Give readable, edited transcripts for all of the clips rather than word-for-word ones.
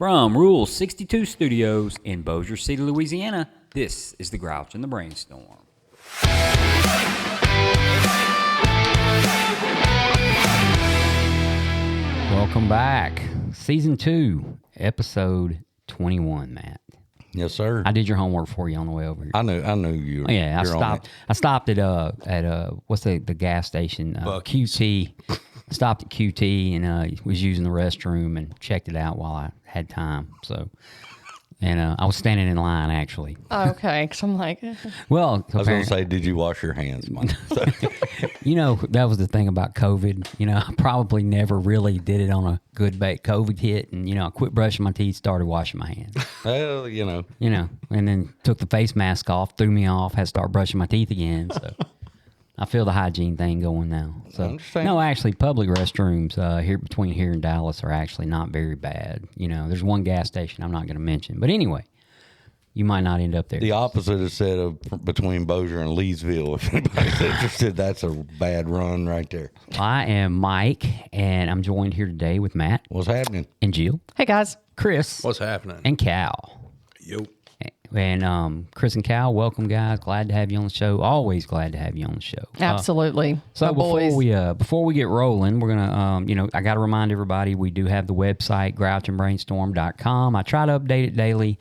From Rule 62 Studios in Bossier City, Louisiana, this is The Grouch and the Brainstorm. Welcome back. Season 2, Episode 21, Matt. Yes, sir. I did your homework for you on the way over here. I knew you. Yeah, you're I stopped at what's the gas station? QT. Stopped at QT and was using the restroom and checked it out while I had time. So, and I was standing in line actually. Oh, okay, because I'm like, well, I was going to say, did you wash your hands, Mike? You know, that was the thing about COVID. You know, I probably never really did it on a good bait. COVID hit, and I quit brushing my teeth, started washing my hands. Well, and then took the face mask off, threw me off, had to start brushing my teeth again. So. I feel the hygiene thing going now. So no, actually, public restrooms between here and Dallas are actually not very bad. There's one gas station I'm not going to mention, but anyway, you might not end up there. The opposite is said of between Bossier and Leesville. If anybody's interested, that's a bad run right there. I am Mike, and I'm joined here today with Matt. What's happening? And Jill. hey guys. Chris. What's happening? And Cal. Yo. And Chris and Cal, welcome, guys. Glad to have you on the show. Always glad to have you on the show. Absolutely. So before we get rolling, we're gonna I got to remind everybody we do have the website grouchandbrainstorm.com. I try to update it daily.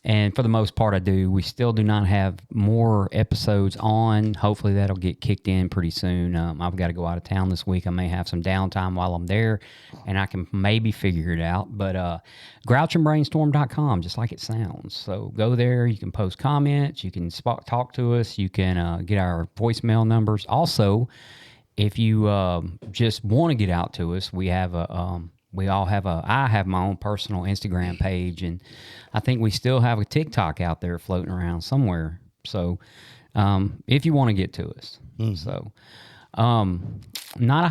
And for the most part, I do. We still do not have more episodes on. Hopefully, that'll get kicked in pretty soon. I've got to go out of town this week. I may have some downtime while I'm there, and I can maybe figure it out. But grouchandbrainstorm.com, just like it sounds. So go there. You can post comments. You can talk to us. You can get our voicemail numbers. Also, if you just want to get out to us, we have I have my own personal Instagram page, and I think we still have a TikTok out there floating around somewhere. So, if you want to get to us, so not a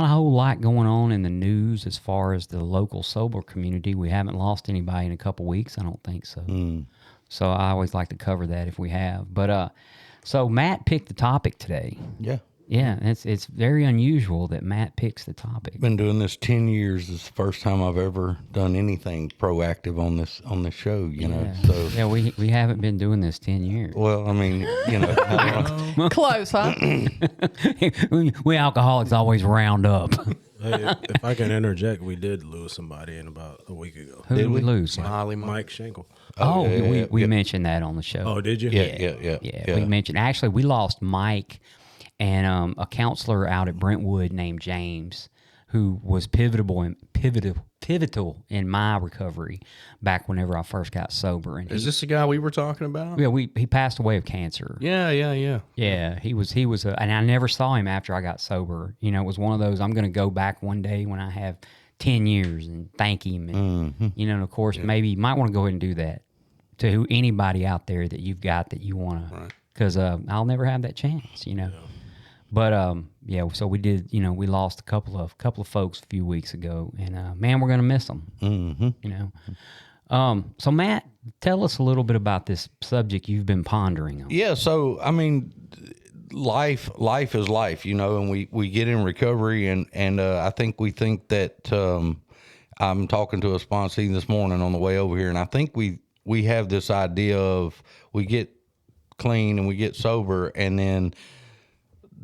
whole lot going on in the news as far as the local sober community. We haven't lost anybody in a couple weeks. I don't think so. So I always like to cover that if we have. But so Matt picked the topic today. Yeah. Yeah, it's very unusual that Matt picks the topic. Been doing this 10 years. This is the first time I've ever done anything proactive on this show, So yeah, we haven't been doing this 10 years. Well, I mean, Close, huh? we alcoholics always round up. Hey, if I can interject, we did lose somebody in about a week ago. Who did we lose? Mike Schenkel. We mentioned that on the show. Oh, did you? Yeah. We mentioned, actually, we lost Mike and a counselor out at Brentwood named James, who was pivotal in my recovery back whenever I first got sober. And is this the guy we were talking about? Yeah, he passed away of cancer. Yeah. Yeah, he was, and I never saw him after I got sober. It was one of those, I'm going to go back one day when I have 10 years and thank him. And, and of course, maybe you might want to go ahead and do that to anybody out there that you've got that you want to, because I'll never have that chance, Yeah. But so we did. We lost a couple of folks a few weeks ago, and man, we're gonna miss them. So Matt, tell us a little bit about this subject you've been pondering on. Yeah. So I mean, life is life, and we get in recovery, and I think we think that I'm talking to a sponsee this morning on the way over here, and I think we have this idea of we get clean and we get sober, and then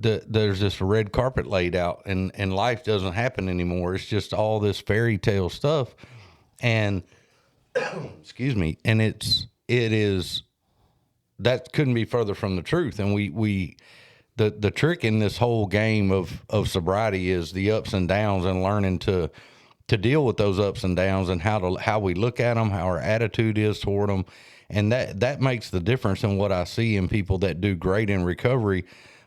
there's this red carpet laid out, and life doesn't happen anymore. It's just all this fairy tale stuff, and excuse me, and it is that couldn't be further from the truth. And the trick in this whole game of sobriety is the ups and downs, and learning to deal with those ups and downs, and how we look at them, how our attitude is toward them, and that makes the difference in what I see in people that do great in recovery.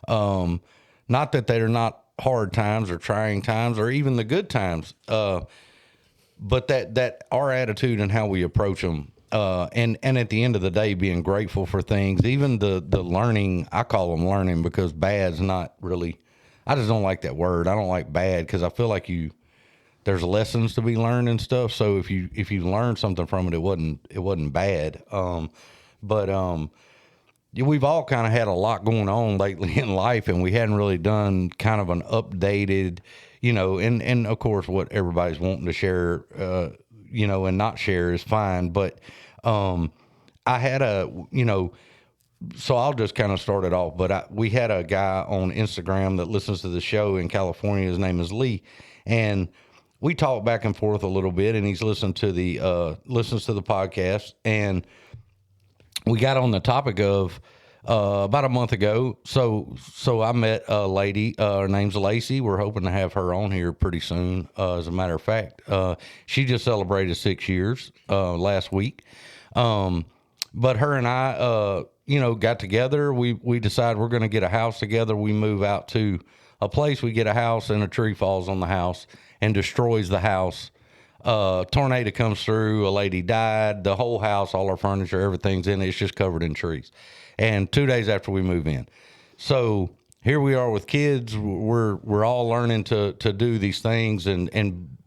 Not that they're not hard times or trying times or even the good times, but that our attitude and how we approach them, and at the end of the day, being grateful for things, even the learning. I call them learning because bad's not really. I just don't like that word. I don't like bad because I feel like there's lessons to be learned and stuff. So if you learn something from it, it wasn't bad. We've all kind of had a lot going on lately in life, and we hadn't really done kind of an updated, and of course what everybody's wanting to share, and not share is fine. But I had so I'll just kind of start it off. But we had a guy on Instagram that listens to the show in California. His name is Lee, and we talk back and forth a little bit. And he's listens to the podcast, and we got on the topic of about a month ago. So I met a lady. Her name's Lacey. We're hoping to have her on here pretty soon. As a matter of fact, she just celebrated 6 years last week. But her and I, got together. We decide we're going to get a house together. We move out to a place. We get a house, and a tree falls on the house and destroys the house. Tornado comes through. A lady died. The whole house, all our furniture, everything's in it. It's just covered in trees. And 2 days after we move in, so here we are with kids. We're all learning to do these things and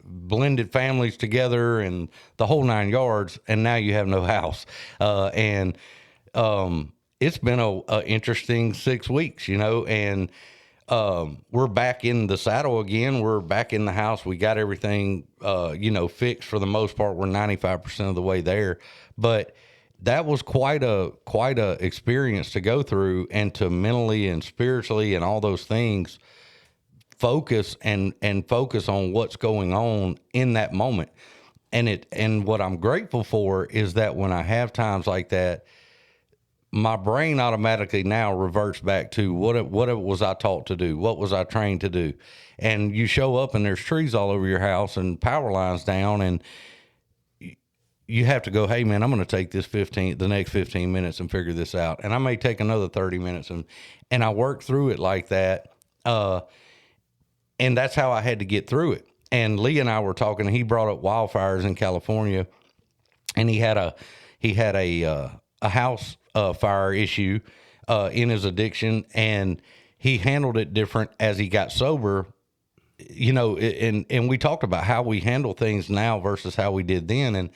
blended families together and the whole 9 yards. And now you have no house. It's been a interesting 6 weeks, and we're back in the saddle again. We're back in the house. We got everything, fixed for the most part. We're 95% of the way there, but that was quite a experience to go through, and to mentally and spiritually and all those things focus and focus on what's going on in that moment. And what I'm grateful for is that when I have times like that, my brain automatically now reverts back to what was I taught to do? What was I trained to do? And you show up and there's trees all over your house and power lines down, and you have to go, hey man, I'm going to take the next 15 minutes and figure this out. And I may take another 30 minutes and I work through it like that. And that's how I had to get through it. And Lee and I were talking, and he brought up wildfires in California, and he had a house fire issue in his addiction, and he handled it different as he got sober. And we talked about how we handle things now versus how we did then. And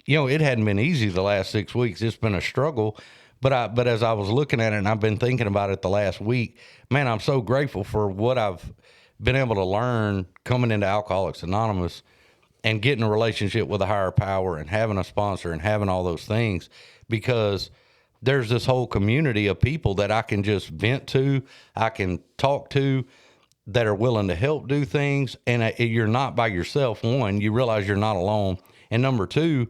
it hadn't been easy the last 6 weeks. It's been a struggle. But as I was looking at it, and I've been thinking about it the last week, man, I'm so grateful for what I've been able to learn coming into Alcoholics Anonymous and getting a relationship with a higher power and having a sponsor and having all those things, because there's this whole community of people that I can just vent to, I can talk to, that are willing to help do things. And you're not by yourself. One, you realize you're not alone. And number two,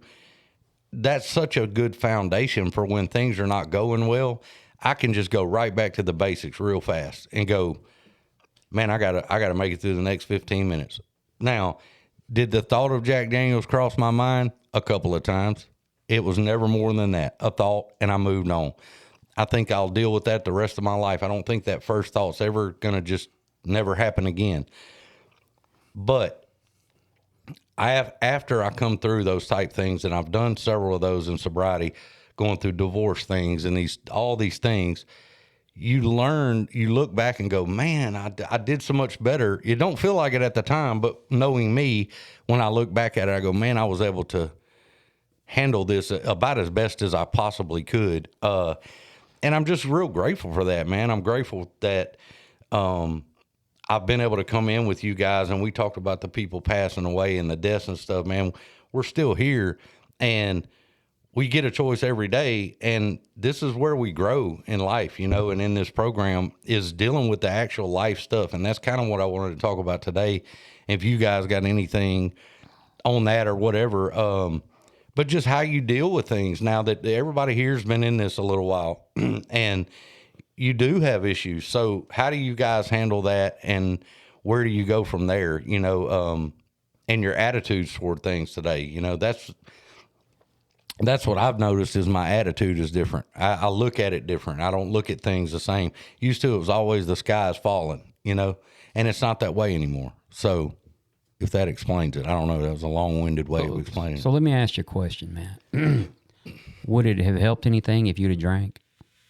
that's such a good foundation for when things are not going well. I can just go right back to the basics real fast and go, man, I gotta make it through the next 15 minutes. Now, did the thought of Jack Daniels cross my mind? A couple of times. It was never more than that, a thought, and I moved on. I think I'll deal with that the rest of my life. I don't think that first thought's ever gonna just never happen again. But after I come through those type things, and I've done several of those in sobriety, going through divorce things and all these things, you look back and go, man, I did so much better. You don't feel like it at the time, but knowing me, when I look back at it, I go, man, I was able to handle this about as best as I possibly could. And I'm just real grateful for that, man. I'm grateful that I've been able to come in with you guys, and we talked about the people passing away and the deaths and stuff, man. We're still here, and we get a choice every day, and this is where we grow in life, and in this program is dealing with the actual life stuff. And that's kind of what I wanted to talk about today. If you guys got anything on that or whatever, but just how you deal with things now that everybody here's been in this a little while and you do have issues. So how do you guys handle that, and where do you go from there, and your attitudes toward things today? That's what I've noticed is my attitude is different. I look at it different. I don't look at things the same. Used to, it was always the sky is falling, and it's not that way anymore. So if that explains it, I don't know. That was a long-winded way of explaining it. So let me ask you a question, Matt. Would it have helped anything if you'd have drank?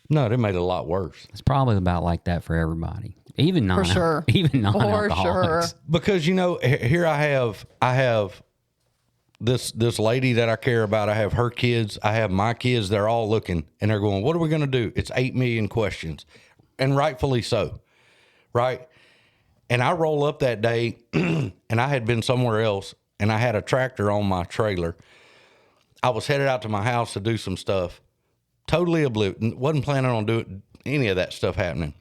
No, it made it a lot worse. It's probably about like that for everybody, even non, For sure. even non-alcoholics. For sure. Because here I have this lady that I care about. I have her kids. I have my kids. They're all looking, and they're going, "What are we going to do?" It's 8 million questions, and rightfully so, right? And I roll up that day, and I had been somewhere else, and I had a tractor on my trailer. I was headed out to my house to do some stuff. Totally oblivious. Wasn't planning on doing any of that stuff happening.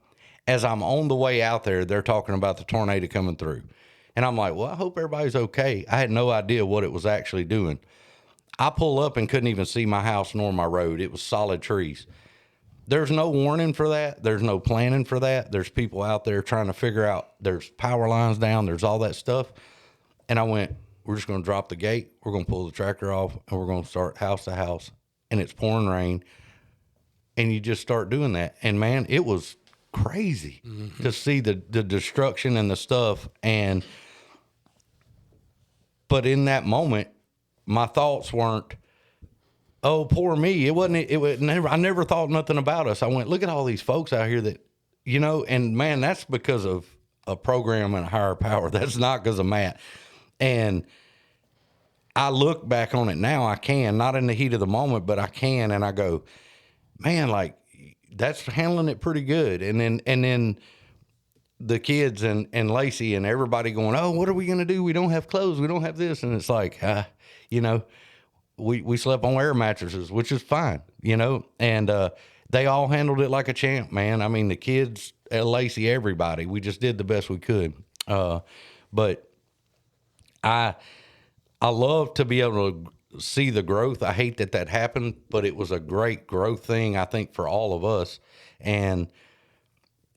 As I'm on the way out there, they're talking about the tornado coming through. And I'm like, well, I hope everybody's okay. I had no idea what it was actually doing. I pull up and couldn't even see my house nor my road. It was solid trees. There's no warning for that. There's no planning for that. There's people out there trying to figure out, there's power lines down, there's all that stuff. And I went, we're just going to drop the gate. We're going to pull the tractor off and we're going to start house to house. And it's pouring rain. And you just start doing that. And man, it was crazy to see the destruction and the stuff. But in that moment, my thoughts weren't, oh, poor me. It was never, I never thought nothing about us. I went, look at all these folks out here that, and man, that's because of a program and a higher power. That's not because of Matt. And I look back on it now, I can, not in the heat of the moment, but I can. And I go, man, like that's handling it pretty good. And then the kids and Lacey and everybody going, oh, what are we going to do? We don't have clothes. We don't have this. And it's like, we slept on air mattresses, which is fine, and they all handled it like a champ, man. I mean, the kids, Lacey, everybody, we just did the best we could. But I love to be able to see the growth. I hate that happened, but it was a great growth thing, I think, for all of us. And,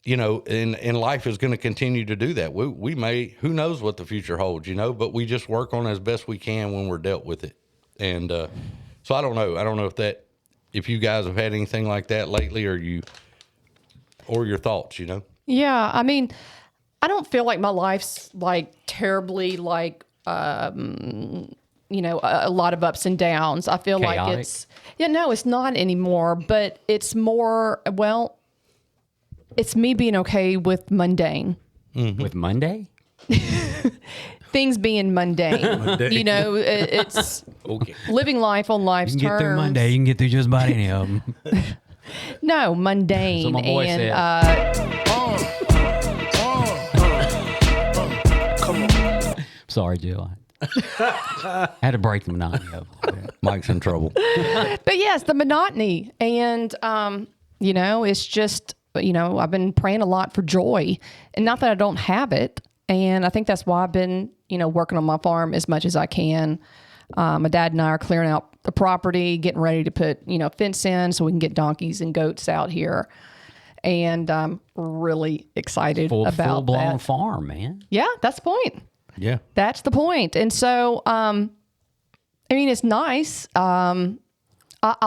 and life is going to continue to do that. We may, who knows what the future holds, but we just work on it as best we can when we're dealt with it. And so I don't know. I don't know if you guys have had anything like that lately or your thoughts, Yeah. I mean, I don't feel like my life's like terribly like, a lot of ups and downs. I feel Chaotic. like it's not anymore, but it's more, it's me being okay with mundane. Mm-hmm. With Monday? Things being mundane. It's Okay. living life on life's You can get through terms. Monday. You can get through just about any of them. No, mundane. So my boy said. Sorry, Jill. I had to break the monotony of it. Mike's in trouble. But yes, the monotony. And, it's just, I've been praying a lot for joy. And not that I don't have it. And I think that's why I've been, working on my farm as much as I can. My dad and I are clearing out the property, getting ready to put, fence in so we can get donkeys and goats out here. And I'm really excited about Full-blown that. farm, man. Yeah, that's the point. Yeah. That's the point. And so, it's nice. I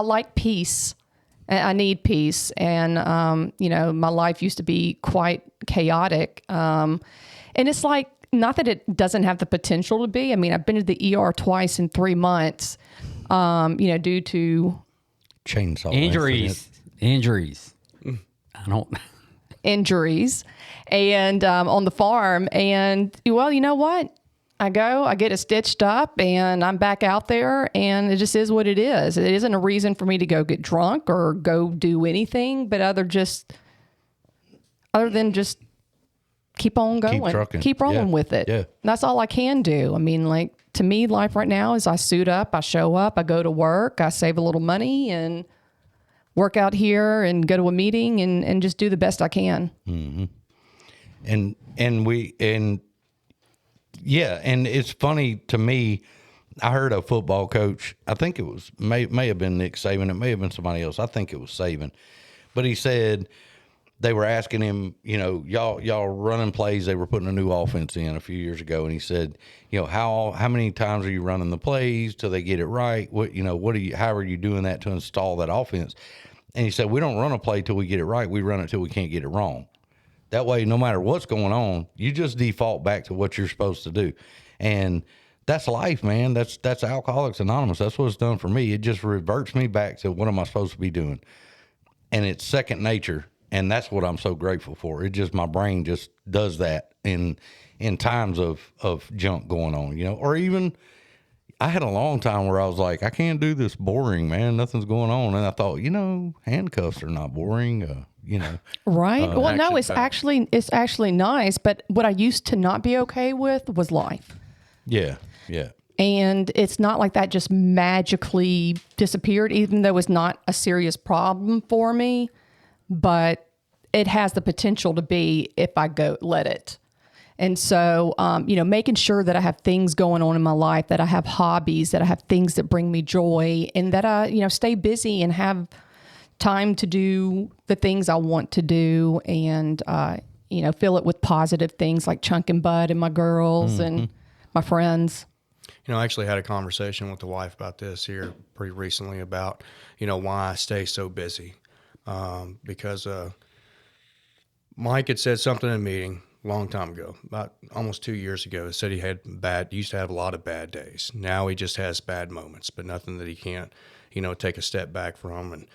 like peace. I need peace. And, my life used to be quite chaotic. And it's like, not that it doesn't have the potential to be. I mean, I've been to the ER twice in 3 months, due to Chainsaw Injuries. I don't. injuries and on the farm. And, well, you know what? I get it stitched up and I'm back out there and it just is what it is. It isn't a reason for me to go get drunk or go do anything, but other than just keep on going, keep rolling with it. Yeah. That's all I can do. I mean, like to me, life right now is I suit up, I show up, I go to work, I save a little money and work out here and go to a meeting and just do the best I can. Mm-hmm. And it's funny to me. I heard a football coach. I think it was may have been Nick Saban. It may have been somebody else. I think it was Saban, but he said they were asking him, y'all running plays. They were putting a new offense in a few years ago, and he said, how many times are you running the plays till they get it right? How are you doing that to install that offense? And he said, we don't run a play till we get it right. We run it till we can't get it wrong. That way, no matter what's going on, you just default back to what you're supposed to do. And that's life, man. That's Alcoholics Anonymous. That's what it's done for me. It just reverts me back to what am I supposed to be doing? And it's second nature. And that's what I'm so grateful for. It just, my brain just does that in times of junk going on, or even I had a long time where I was like, I can't do this boring, man. Nothing's going on. And I thought, handcuffs are not boring, Right. Well, no, it's action-packed. actually nice. But what I used to not be okay with was life. Yeah. Yeah. And it's not like that just magically disappeared, even though it's not a serious problem for me, but it has the potential to be if I let it. And so, making sure that I have things going on in my life, that I have hobbies, that I have things that bring me joy, and that I, stay busy and have time to do the things I want to do, and, fill it with positive things like chunking bud and my girls and my friends. I actually had a conversation with the wife about this here pretty recently about, why I stay so busy. Because Mike had said something in a meeting a long time ago, about almost 2 years ago. He said he used to have a lot of bad days. Now he just has bad moments, but nothing that he can't, take a step back from and,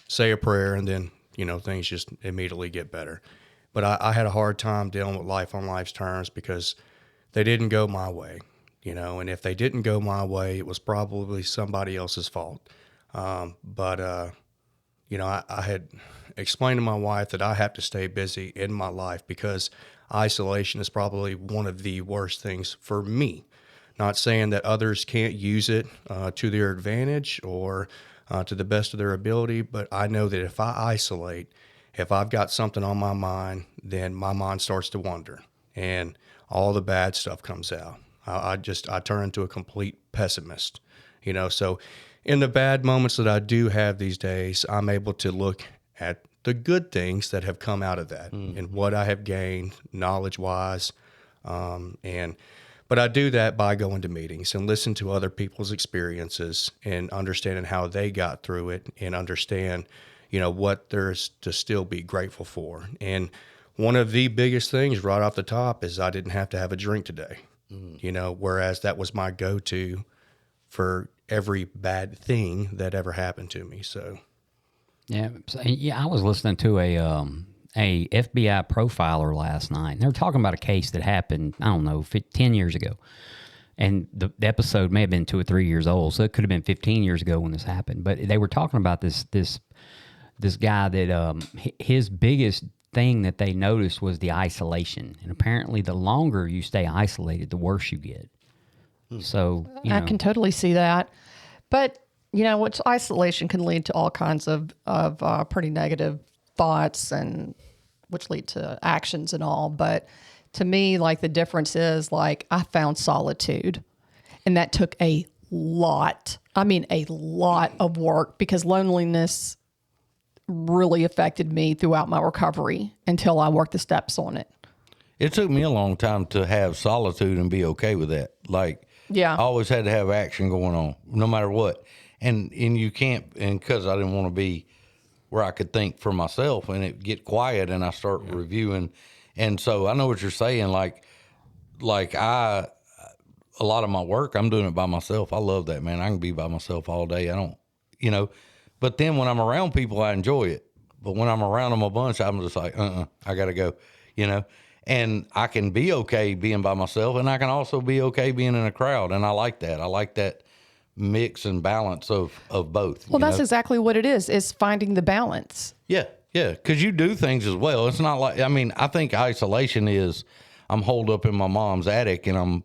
say a prayer, and then, things just immediately get better. But I had a hard time dealing with life on life's terms because they didn't go my way, and if they didn't go my way, it was probably somebody else's fault. But I had explained to my wife that I have to stay busy in my life because isolation is probably one of the worst things for me. Not saying that others can't use it to their advantage or to the best of their ability, but I know that if I isolate, if I've got something on my mind, then my mind starts to wander and all the bad stuff comes out. I turn into a complete pessimist, so in the bad moments that I do have these days, I'm able to look at the good things that have come out of that and what I have gained knowledge-wise. But I do that by going to meetings and listen to other people's experiences and understanding how they got through it and understand, what there's to still be grateful for. And one of the biggest things right off the top is I didn't have to have a drink today, whereas that was my go-to for every bad thing that ever happened to me. So, yeah, I was listening to a FBI profiler last night. And they were talking about a case that happened, 10 years ago. And the episode may have been 2 or 3 years old, so it could have been 15 years ago when this happened. But they were talking about this guy that his biggest thing that they noticed was the isolation. And apparently the longer you stay isolated, the worse you get. So, I can totally see that. But, which isolation can lead to all kinds of pretty negative thoughts and which lead to actions and all. But to me, like the difference is like I found solitude, and that took a lot of work because loneliness really affected me throughout my recovery until I worked the steps on it. It took me a long time to have solitude and be okay with that. Like, yeah, I always had to have action going on, no matter what. And you can't, and because I didn't want to be where I could think for myself, and it get quiet, and I start reviewing. And so I know what you're saying. Like a lot of my work, I'm doing it by myself. I love that, man. I can be by myself all day. I don't, but then when I'm around people, I enjoy it. But when I'm around them a bunch, I'm just like, I got to go, and I can be okay being by myself, and I can also be okay being in a crowd. And I like that. I like that mix and balance of both. Well, that's exactly what it is finding the balance. Yeah. Because you do things as well. It's not like, I think isolation is I'm holed up in my mom's attic and I'm,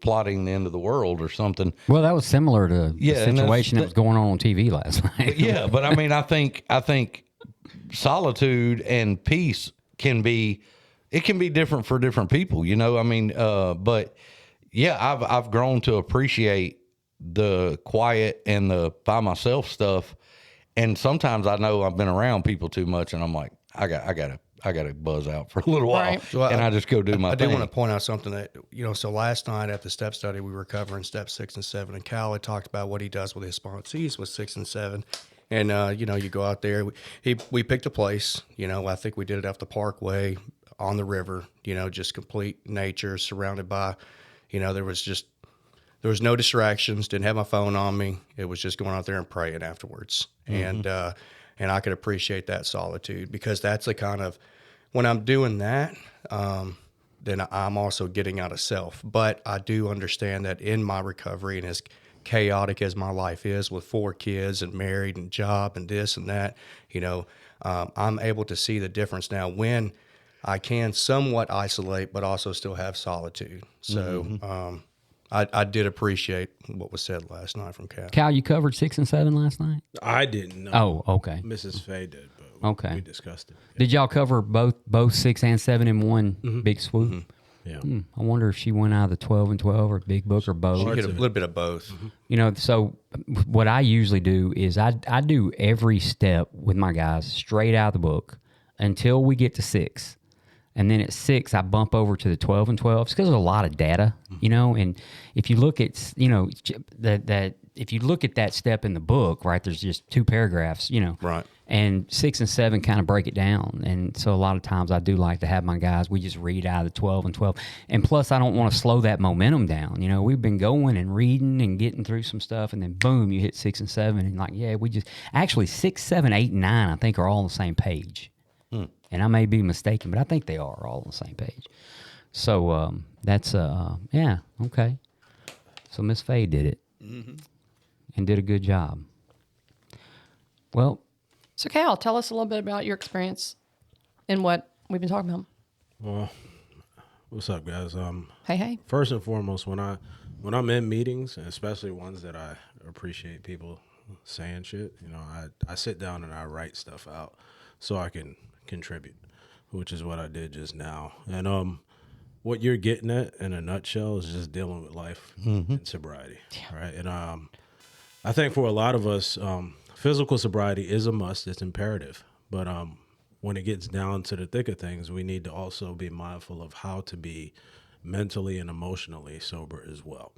plotting the end of the world or something. Well, that was similar to the situation that was going on TV last night. Yeah, but I think solitude and peace can be different for different people, but yeah, I've grown to appreciate the quiet and the by myself stuff. And sometimes I know I've been around people too much, and I'm like, I gotta buzz out for a little while, right. And I just go do my thing. I do want to point out something that, so last night at the step study, we were covering steps 6 and 7, and Cal had talked about what he does with his sponsees with 6 and 7. And, you go out there, we picked a place, I think we did it off the Parkway on the river, just complete nature surrounded by, there was no distractions, didn't have my phone on me. It was just going out there and praying afterwards. Mm-hmm. And I could appreciate that solitude because that's the kind of, when I'm doing that, then I'm also getting out of self. But I do understand that in my recovery, and as chaotic as my life is with 4 kids and married and job and this and that, I'm able to see the difference now when I can somewhat isolate, but also still have solitude. So, I did appreciate what was said last night from Kat. Cal, you covered 6 and 7 last night? I didn't know. Oh, okay. Mrs. Faye did, but Okay. we discussed it. Did y'all cover both 6 and 7 in one big swoop? Yeah. I wonder if she went out of the 12 and 12 or big book or both. You get a little bit of both. You know, so what I usually do is I do every step with my guys straight out of the book until we get to 6. And then at 6, I bump over to the 12 and 12 because there's a lot of data, you know. And if you look at, you know, that if you look at that step in the book, right, there's just 2 paragraphs, you know. Right. And 6 and 7 kind of break it down. And so a lot of times I do like to have my guys, we just read out of the 12 and 12. And plus, I don't want to slow that momentum down. You know, we've been going and reading and getting through some stuff. And then, boom, you hit 6 and 7. And like, yeah, we just actually 6, 7, 8, and 9, I think, are all on the same page. And I may be mistaken, but I think they are all on the same page. So that's, yeah, okay. So Miss Faye did it and did a good job. Well, So, Cal, tell us a little bit about your experience in what we've been talking about. Well, what's up, guys? Hey. First and foremost, when I'm in meetings, and especially ones that I appreciate people saying shit, you know, I sit down and I write stuff out so I can contribute, which is what I did just now. And what you're getting at in a nutshell is just dealing with life and sobriety, right? And I think for a lot of us, physical sobriety is a must. It's imperative. But when it gets down to the thick of things, we need to also be mindful of how to be mentally and emotionally sober as well.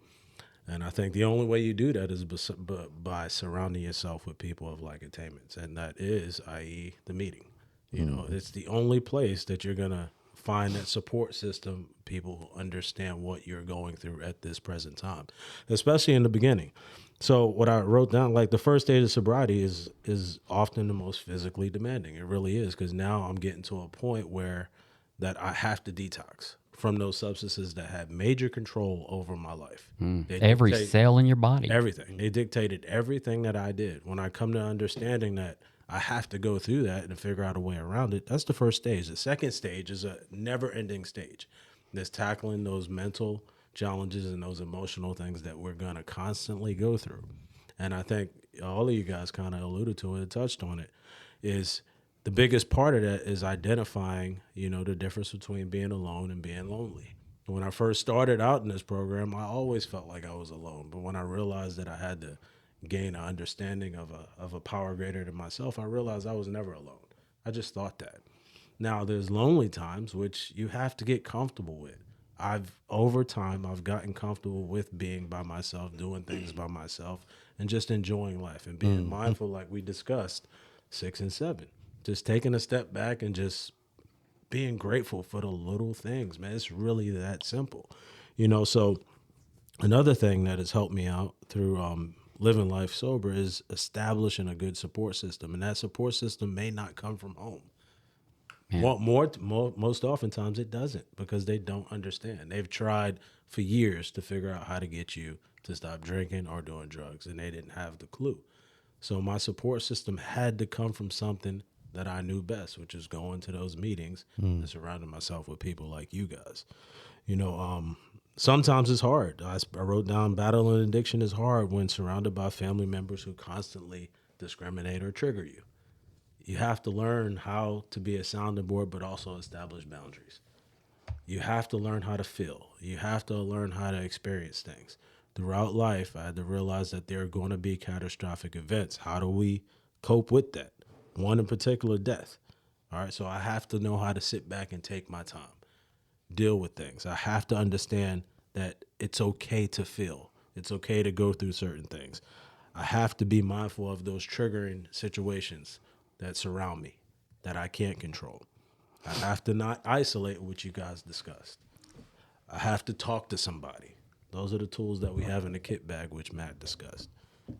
And I think the only way you do that is by surrounding yourself with people of like attainments. And that is, i.e., the meeting. You know, it's the only place that you're going to find that support system, people who understand what you're going through at this present time, especially in the beginning. So what I wrote down, like the first stage of sobriety is often the most physically demanding. It really is, because now I'm getting to a point where that I have to detox from those substances that had major control over my life. every cell in your body. Everything. They dictated everything that I did. When I come to understanding that I have to go through that and figure out a way around it, that's the first stage. The second stage is a never-ending stage. That's tackling those mental challenges and those emotional things that we're going to constantly go through. And I think all of you guys kind of alluded to it and touched on it, is the biggest part of that is identifying, you know, the difference between being alone and being lonely. When I first started out in this program, I always felt like I was alone. But when I realized that I had to gain an understanding of a power greater than myself, I realized I was never alone. I just thought that. Now, there's lonely times, which you have to get comfortable with. Over time, I've gotten comfortable with being by myself, doing things by myself, and just enjoying life and being mindful, like we discussed, 6 and 7. Just taking a step back and just being grateful for the little things, man. It's really that simple. You know, so another thing that has helped me out through living life sober is establishing a good support system. And that support system may not come from home. Yeah. Most oftentimes it doesn't, because they don't understand. They've tried for years to figure out how to get you to stop drinking or doing drugs, and they didn't have the clue. So my support system had to come from something that I knew best, which is going to those meetings and surrounding myself with people like you guys. You know, sometimes it's hard. I wrote down battling addiction is hard when surrounded by family members who constantly discriminate or trigger you. You have to learn how to be a sounding board, but also establish boundaries. You have to learn how to feel. You have to learn how to experience things. Throughout life, I had to realize that there are going to be catastrophic events. How do we cope with that? One in particular, death. All right, so I have to know how to sit back and take my time, deal with things. I have to understand that it's okay to feel. It's okay to go through certain things. I have to be mindful of those triggering situations that surround me that I can't control. I have to not isolate what you guys discussed. I have to talk to somebody. Those are the tools that we have in the kit bag, which Matt discussed.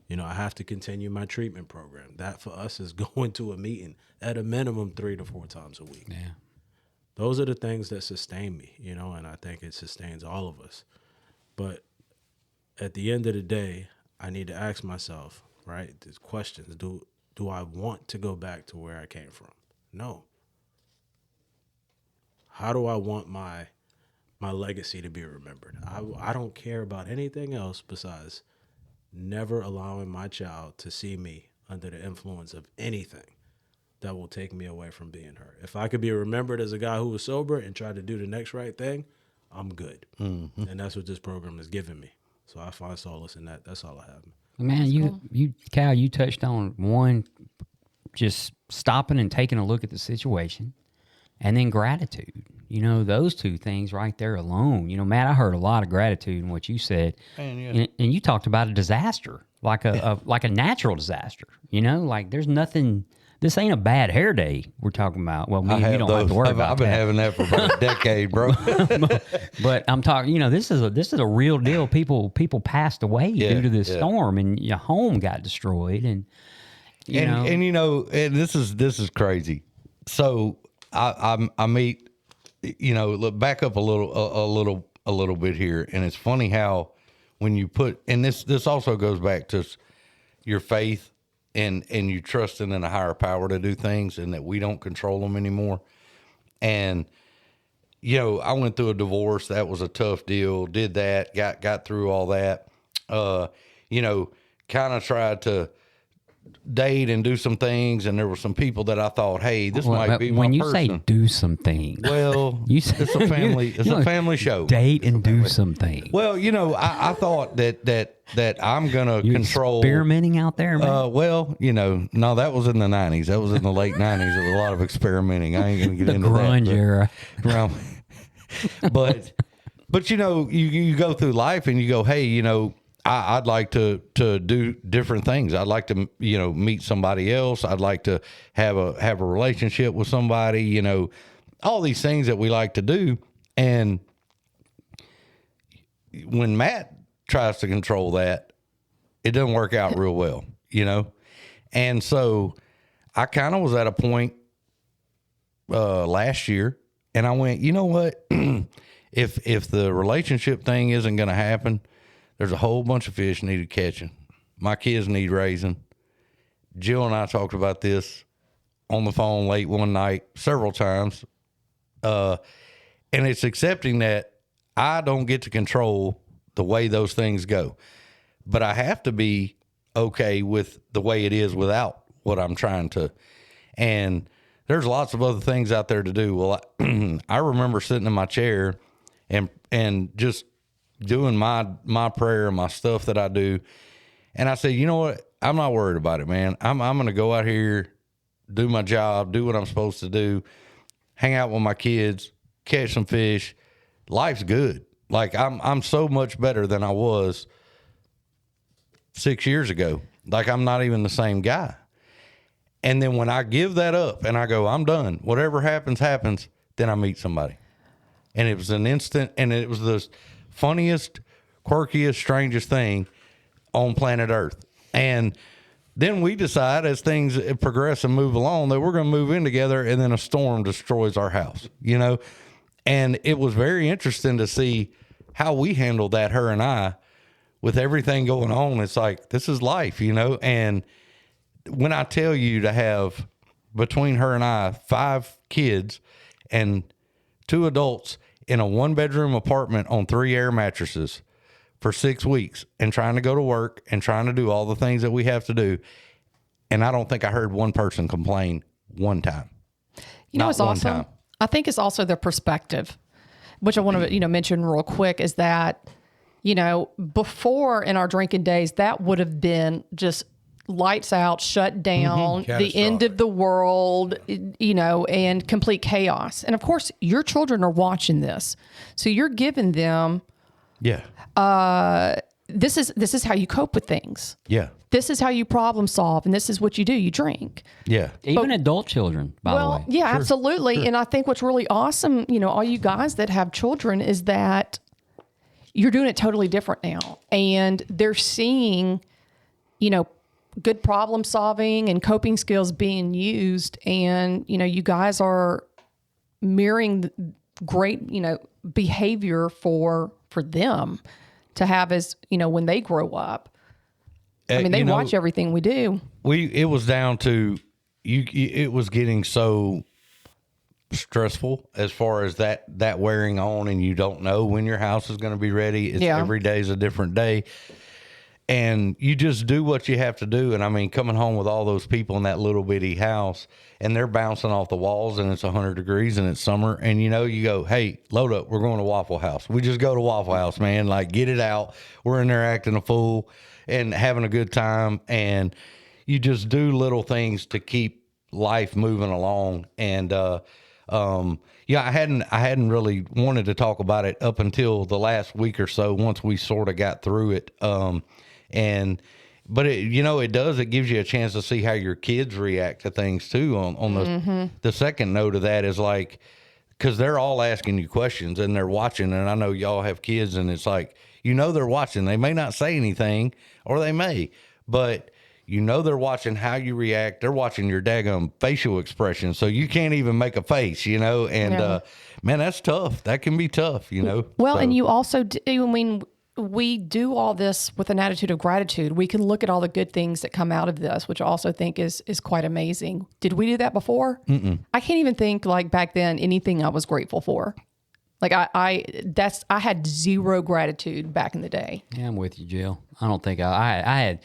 You know, I have to continue my treatment program. That for us is going to a meeting at a minimum 3 to 4 times a week. Yeah. Those are the things that sustain me, you know, and I think it sustains all of us. But at the end of the day, I need to ask myself, right, these questions. Do I want to go back to where I came from? No. How do I want my my legacy to be remembered. I don't care about anything else besides never allowing my child to see me under the influence of anything that will take me away from being her. If I could be remembered as a guy who was sober and tried to do the next right thing, I'm good. Mm-hmm. And that's what this program has given me. So I find solace in that. That's all I have. Man, you Cal, you touched on one, just stopping and taking a look at the situation, and then gratitude. You know, those two things right there alone. You know, Matt, I heard a lot of gratitude in what you said, and you talked about a disaster, like a natural disaster. You know, like there's nothing. This ain't a bad hair day we're talking about. Well, me and you don't have to worry about that. I've been having that for about a decade, bro. But I'm talking, you know, this is a real deal. People passed away due to this storm, and your home got destroyed, and this is crazy. So I meet, you know, look back up a little bit here, and it's funny how when you put, and this also goes back to your faith. And you trusting in a higher power to do things, and that we don't control them anymore. And, you know, I went through a divorce. That was a tough deal. Did that, got through all that. You know, kind of tried to date and do some things. And there were some people that I thought, hey, this might be my when you person. say do some things. Well, it's a family show. Date and do some things. Well, you know, I thought that I'm gonna control experimenting out there, man. Well, you know, no, that was in the 90s. That was in the late 90s. There was a lot of experimenting. I ain't gonna get into grunge that. Era. But you know, you go through life and you go, hey, you know, I'd like to do different things. I'd like to, you know, meet somebody else. I'd like to have a relationship with somebody, you know, all these things that we like to do. And when Matt tries to control that, it doesn't work out real well, you know? And so I kind of was at a point last year, and I went, you know what? if the relationship thing isn't going to happen, there's a whole bunch of fish needed catching. My kids need raising. Jill and I talked about this on the phone late one night several times. And it's accepting that I don't get to control the way those things go. But I have to be okay with the way it is without what I'm trying to. And there's lots of other things out there to do. Well, I remember sitting in my chair and just doing my prayer and my stuff that I do. And I said, you know what? I'm not worried about it, man. I'm going to go out here, do my job, do what I'm supposed to do, hang out with my kids, catch some fish. Life's good. Like I'm so much better than I was 6 years ago. Like I'm not even the same guy. And then when I give that up and I go, I'm done, whatever happens, happens, then I meet somebody. And it was an instant, and it was the funniest, quirkiest, strangest thing on planet Earth. And then we decide, as things progress and move along, that we're going to move in together, and then a storm destroys our house, you know? And it was very interesting to see how we handled that, her and I, with everything going on. It's like, this is life, you know? And when I tell you to have, between her and I, 5 kids and 2 adults in a 1-bedroom apartment on 3 air mattresses for 6 weeks, and trying to go to work and trying to do all the things that we have to do. And I don't think I heard one person complain one time. You know what's awesome? I think it's also the perspective, which I want to, mention real quick, is that, before in our drinking days, that would have been just lights out, shut down, the end of the world, and complete chaos. And of course, your children are watching this. So you're giving them, this is how you cope with things. Yeah. This is how you problem solve, and this is what you do. You drink. Yeah. Even adult children, by the way. Yeah, sure. Absolutely. Sure. And I think what's really awesome, all you guys that have children, is that you're doing it totally different now. And they're seeing, good problem solving and coping skills being used. And, you guys are mirroring great, behavior for them to have as, when they grow up. I mean, they watch everything we do. It was down to it was getting so stressful as far as that wearing on, and you don't know when your house is going to be ready. It's Yeah. every day is a different day. And you just do what you have to do. And I mean, coming home with all those people in that little bitty house and they're bouncing off the walls and it's 100 degrees and it's summer. And you know, you go, hey, load up. We're going to Waffle House. We just go to Waffle House, man. Like, get it out. We're in there acting a fool and having a good time. And you just do little things to keep life moving along. And, yeah, I hadn't really wanted to talk about it up until the last week or so, once we sort of got through it. But it, you know, it gives you a chance to see how your kids react to things too. On the second note of that is like, cause they're all asking you questions and they're watching, and I know y'all have kids, and it's like, you know, they're watching. They may not say anything, or they may, but you know, they're watching how you react. They're watching your daggum facial expression. So you can't even make a face, you know, and, man, that's tough. That can be tough, you know? Well, So- and you also, I mean, we do all this with an attitude of gratitude. We can look at all the good things that come out of this, which I also think is quite amazing. Did we do that before? I can't even think, like, back then, anything I was grateful for. Like I had zero gratitude back in the day. Yeah, I'm with you, Jill. I don't think I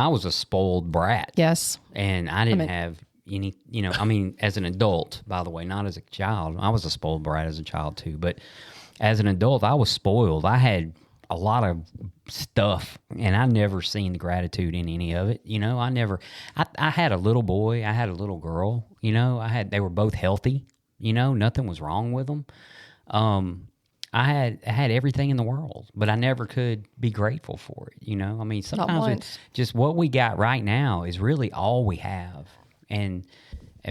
was a spoiled brat. Yes. And I didn't have any, you know, I mean, as an adult, by the way, not as a child. I was a spoiled brat as a child too, but as an adult, I was spoiled. I had a lot of stuff, and I never seen the gratitude in any of it. You know, I had a little boy, I had a little girl, you know, they were both healthy, you know, nothing was wrong with them. I had everything in the world, but I never could be grateful for it. You know, I mean, sometimes once. just what we got right now is really all we have. And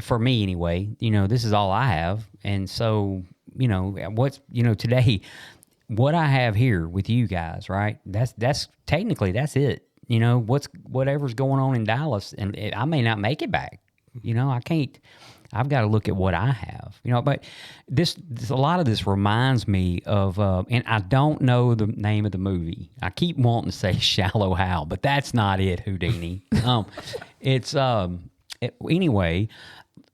for me anyway, you know, this is all I have. And so, you know, today, what I have here with you guys, right? That's technically, that's it. You know, whatever's going on in Dallas, and I may not make it back. You know, I've got to look at what I have, you know, but this a lot of this reminds me of, and I don't know the name of the movie. I keep wanting to say Shallow Hal, but that's not it, Houdini. Anyway,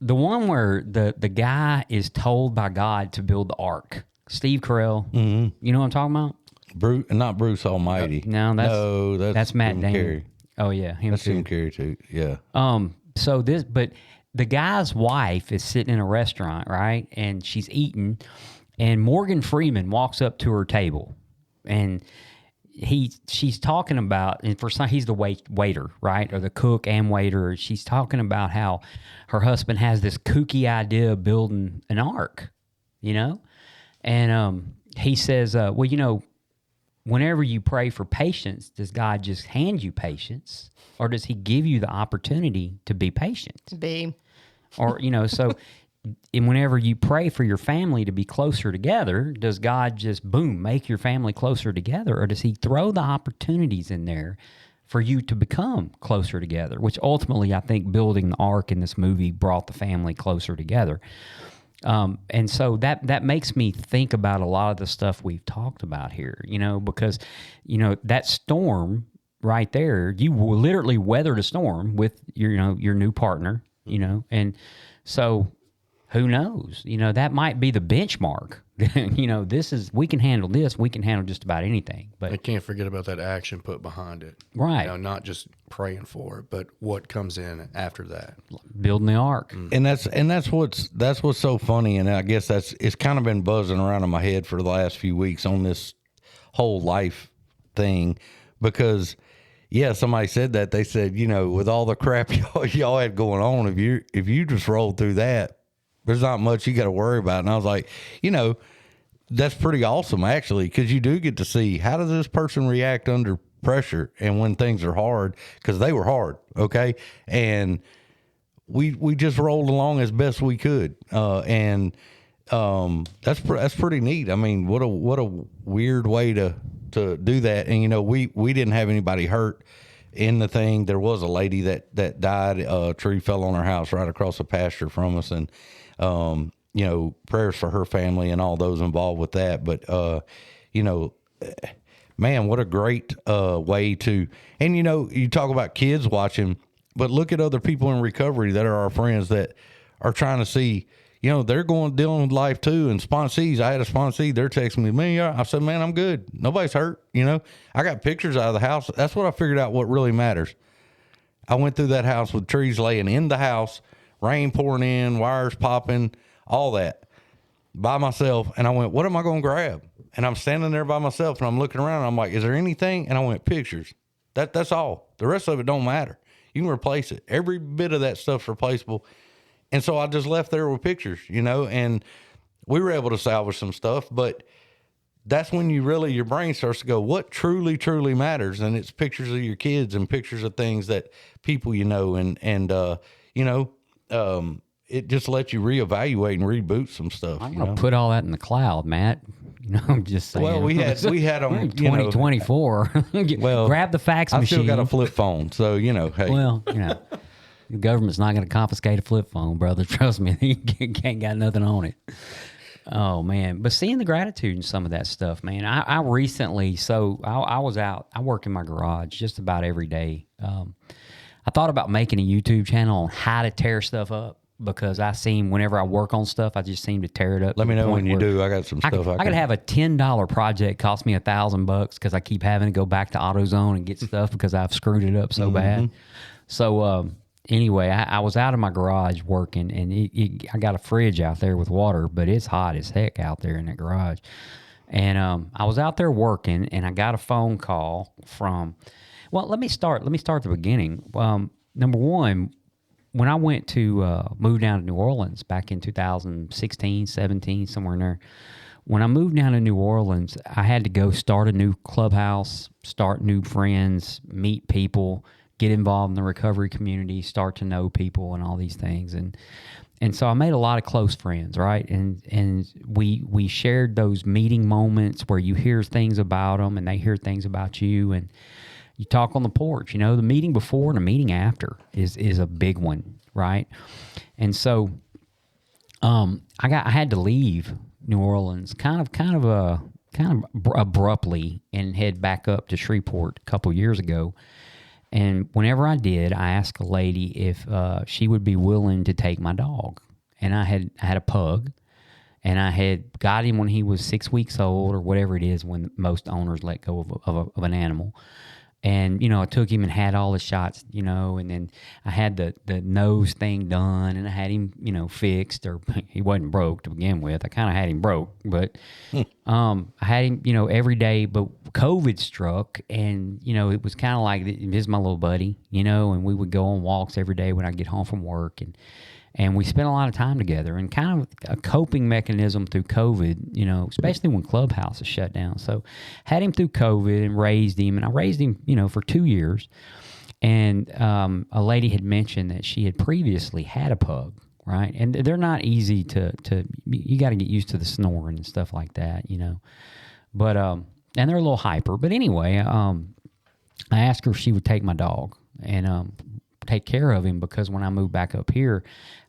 the one where the guy is told by God to build the ark. Steve Carell, you know what I'm talking about? Not Bruce Almighty. No, that's Matt Jim Damon. Carrey. Oh yeah, him That's too. Jim Carrey too. Yeah. But the guy's wife is sitting in a restaurant, right? And she's eating, and Morgan Freeman walks up to her table, and she's talking about, and he's the waiter, right? Or the cook and waiter. She's talking about how her husband has this kooky idea of building an ark, you know? And he says, well, you know, whenever you pray for patience, does God just hand you patience, or does he give you the opportunity to be patient? Or, you know, so and whenever you pray for your family to be closer together, does God just, boom, make your family closer together, or does he throw the opportunities in there for you to become closer together, which ultimately I think building the ark in this movie brought the family closer together. And so that makes me think about a lot of the stuff we've talked about here, you know, because, you know, that storm right there, you literally weathered a storm with your new partner, you know, and so who knows, you know, that might be the benchmark. You know, we can handle this, we can handle just about anything. But I can't forget about that action put behind it. Right. You know, not just praying for it, but what comes in after that. building the ark. And that's what's so funny, and I guess it's kind of been buzzing around in my head for the last few weeks on this whole life thing, because somebody said that. They said, you know, with all the crap y'all had going on, if you just rolled through that, there's not much you got to worry about. And I was like, you know, that's pretty awesome actually, because you do get to see how does this person react under pressure and when things are hard, because they were hard, okay, and we just rolled along as best we could, and that's pretty neat. I mean, what a weird way to do that. And you know, we didn't have anybody hurt in the thing. There was a lady that died. A tree fell on her house right across the pasture from us, and you know, prayers for her family and all those involved with that. But you know, man, what a great way to. And you know, you talk about kids watching, but look at other people in recovery that are our friends that are trying to see, you know, they're dealing with life too. And sponsees, I had a sponsee, they're texting me, man, I said, man, I'm good. Nobody's hurt. You know, I got pictures out of the house. That's what I figured out what really matters. I went through that house with trees laying in the house, rain pouring in, wires popping, all that by myself. And I went, what am I going to grab? And I'm standing there by myself and I'm looking around and I'm like, is there anything? And I went, pictures. That's all. The rest of it don't matter. You can replace it. Every bit of that stuff's replaceable. And so I just left there with pictures, you know, and we were able to salvage some stuff, but that's when your brain starts to go, what truly, truly matters? And it's pictures of your kids and pictures of things that people, you know, it just lets you reevaluate and reboot some stuff. I'm going to put all that in the cloud, Matt. You know, I'm just saying. Well, we had them 2024. Well, grab the fax machine. I still got a flip phone, so you know. Hey. Well, you know, the government's not going to confiscate a flip phone, brother. Trust me, you can't got nothing on it. Oh man, but seeing the gratitude in some of that stuff, man. I recently, I was out. I work in my garage just about every day. I thought about making a YouTube channel on how to tear stuff up. Because I seem, whenever I work on stuff, I just seem to tear it up. Let me know when you do. I got some stuff. I could have a $10 project cost me $1,000 because I keep having to go back to AutoZone and get stuff because I've screwed it up so bad. So anyway, I was out of my garage working, and I got a fridge out there with water, but it's hot as heck out there in that garage. And I was out there working, and I got a phone call from. Well, let me start at the beginning. Number one. When I went to move down to New Orleans back in 2016, 17, somewhere in there, when I moved down to New Orleans, I had to go start a new clubhouse, start new friends, meet people, get involved in the recovery community, start to know people and all these things. And so I made a lot of close friends, right? And we shared those meeting moments where you hear things about them and they hear things about you, and you talk on the porch. You know, the meeting before and the meeting after is a big one, right? And so I had to leave New Orleans kind of abruptly and head back up to Shreveport a couple years ago. And whenever I did, I asked a lady if she would be willing to take my dog. And I had a pug, and I had got him when he was 6 weeks old or whatever it is when most owners let go of an animal. And, you know, I took him and had all the shots, you know, and then I had the nose thing done, and I had him, you know, fixed, or he wasn't broke to begin with. I kind of had him broke, but I had him, you know, every day. But COVID struck, and, you know, it was kind of like, this is my little buddy, you know, and we would go on walks every day when I get home from work, and we spent a lot of time together, and kind of a coping mechanism through COVID, you know, especially when Clubhouse is shut down. So had him through COVID and raised him, and I raised him, you know, for 2 years. And a lady had mentioned that she had previously had a pug, right? And they're not easy to you got to get used to the snoring and stuff like that, you know. But, and they're a little hyper. But anyway, I asked her if she would take my dog and take care of him, because when I moved back up here,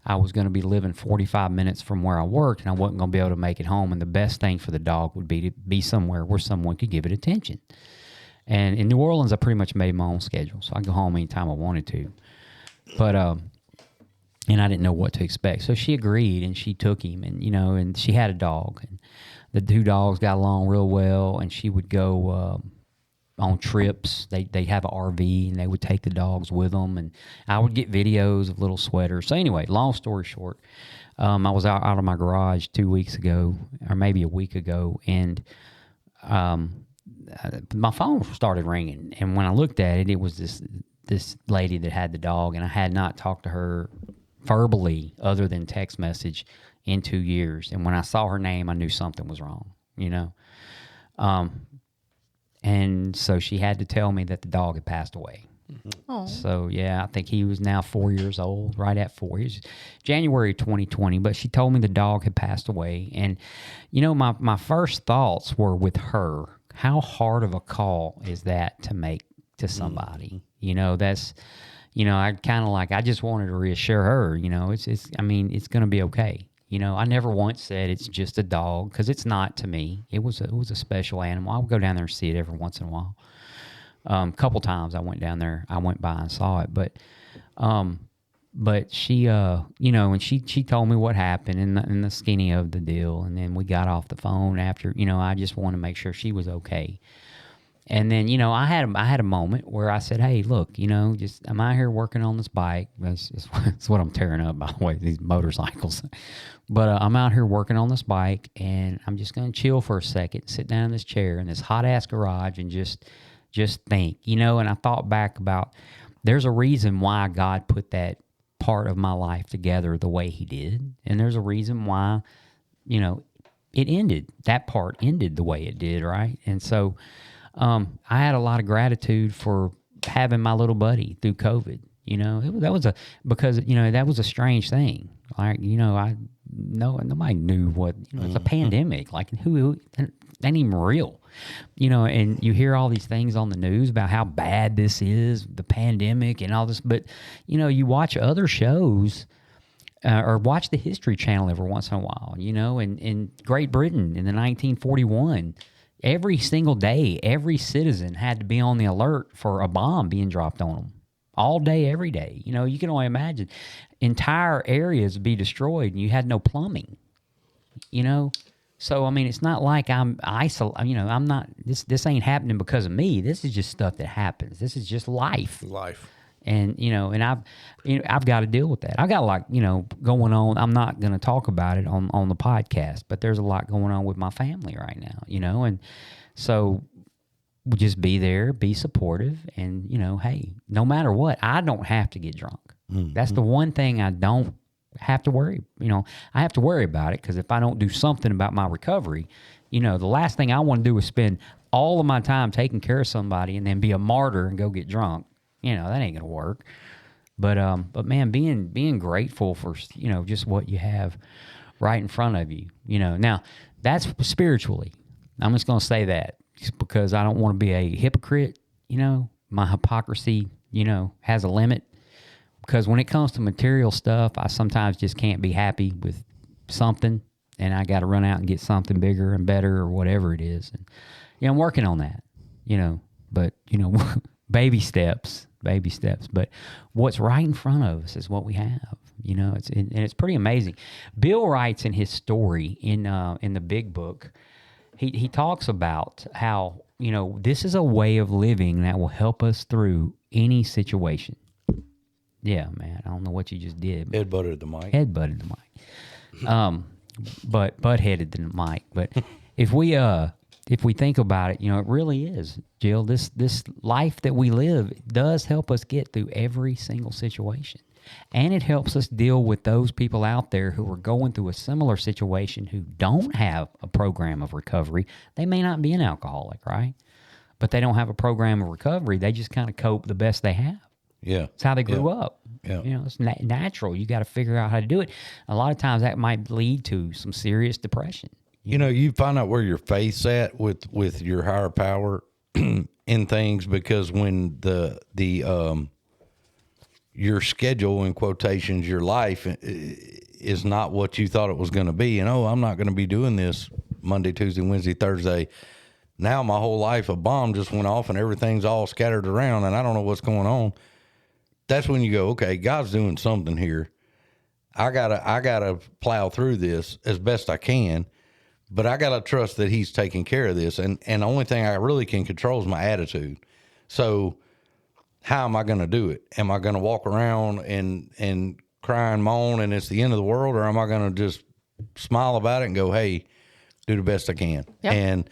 I was going to be living 45 minutes from where I worked, and I wasn't going to be able to make it home. And the best thing for the dog would be to be somewhere where someone could give it attention. And in New Orleans, I pretty much made my own schedule, so I could go home anytime I wanted to. But and I didn't know what to expect, so she agreed, and she took him, and you know, and she had a dog, and the two dogs got along real well, and she would go on trips. They have an RV, and they would take the dogs with them, and I would get videos of little sweaters. So anyway, long story short, I was out of my garage 2 weeks ago, or maybe a week ago, and my phone started ringing, and when I looked at it, it was this lady that had the dog, and I had not talked to her verbally other than text message in 2 years. And when I saw her name, I knew something was wrong, you know. And so she had to tell me that the dog had passed away. Oh. So, yeah, I think he was now 4 years old, right at 4. He was January 2020, but she told me the dog had passed away. And, you know, my first thoughts were with her. How hard of a call is that to make to somebody? You know, that's, you know, I kind of like, I just wanted to reassure her, you know, it's going to be okay. You know, I never once said it's just a dog, because it's not to me. It was a special animal. I would go down there and see it every once in a while. A couple times I went down there. I went by and saw it. But but she, and she told me what happened in the skinny of the deal. And then we got off the phone after, I just wanted to make sure she was okay. And then, I had a moment where I said, hey, look, just I'm out here working on this bike. That's what I'm tearing up, by the way, these motorcycles. But I'm out here working on this bike, and I'm just going to chill for a second, sit down in this chair in this hot-ass garage and just think, and I thought back about there's a reason why God put that part of my life together the way he did. And there's a reason why, it ended. That part ended the way it did, right? And so I had a lot of gratitude for having my little buddy through COVID. That was a strange thing. Like, nobody knew what, it's a pandemic. Like, who that ain't even real. And you hear all these things on the news about how bad this is, the pandemic and all this. But, you watch other shows or watch the History Channel every once in a while, in Great Britain in the 1941, every single day, every citizen had to be on the alert for a bomb being dropped on them all day, every day. You can only imagine entire areas be destroyed and you had no plumbing, So, it's not like I'm isolated. I'm not, this ain't happening because of me. This is just stuff that happens. This is just life. And, and I've got to deal with that. I got a lot, going on. I'm not going to talk about it on the podcast, but there's a lot going on with my family right now, and so just be there, be supportive, and, hey, no matter what, I don't have to get drunk. Mm-hmm. That's the one thing I don't have to worry. I have to worry about it because if I don't do something about my recovery, the last thing I want to do is spend all of my time taking care of somebody and then be a martyr and go get drunk. That ain't gonna work. But man, being grateful for just what you have right in front of you. Now that's spiritually. I'm just gonna say that just because I don't want to be a hypocrite. My hypocrisy has a limit. Because when it comes to material stuff, I sometimes just can't be happy with something, and I got to run out and get something bigger and better or whatever it is. And I'm working on that, But baby steps. But what's right in front of us is what we have. It's pretty amazing. Bill writes in his story in the big book. He talks about how this is a way of living that will help us through any situation. Yeah, man. I don't know what you just did. Headbutted the mic. But butt-headed the mic. But if we think about it, it really is, Jill. This life that we live does help us get through every single situation, and it helps us deal with those people out there who are going through a similar situation who don't have a program of recovery. They may not be an alcoholic, right? But they don't have a program of recovery. They just kind of cope the best they have. Yeah. It's how they grew up. Yeah. It's natural. You got to figure out how to do it. A lot of times that might lead to some serious depression. You find out where your faith's at with your higher power in things, because when your schedule, in quotations, your life is not what you thought it was going to be. And, I'm not going to be doing this Monday, Tuesday, Wednesday, Thursday. Now my whole life, a bomb just went off and everything's all scattered around and I don't know what's going on. That's when you go, okay, God's doing something here. I gotta plow through this as best I can, but I gotta trust that he's taking care of this. And the only thing I really can control is my attitude. So how am I going to do it? Am I going to walk around and cry and moan and it's the end of the world? Or am I going to just smile about it and go, hey, do the best I can? Yep. And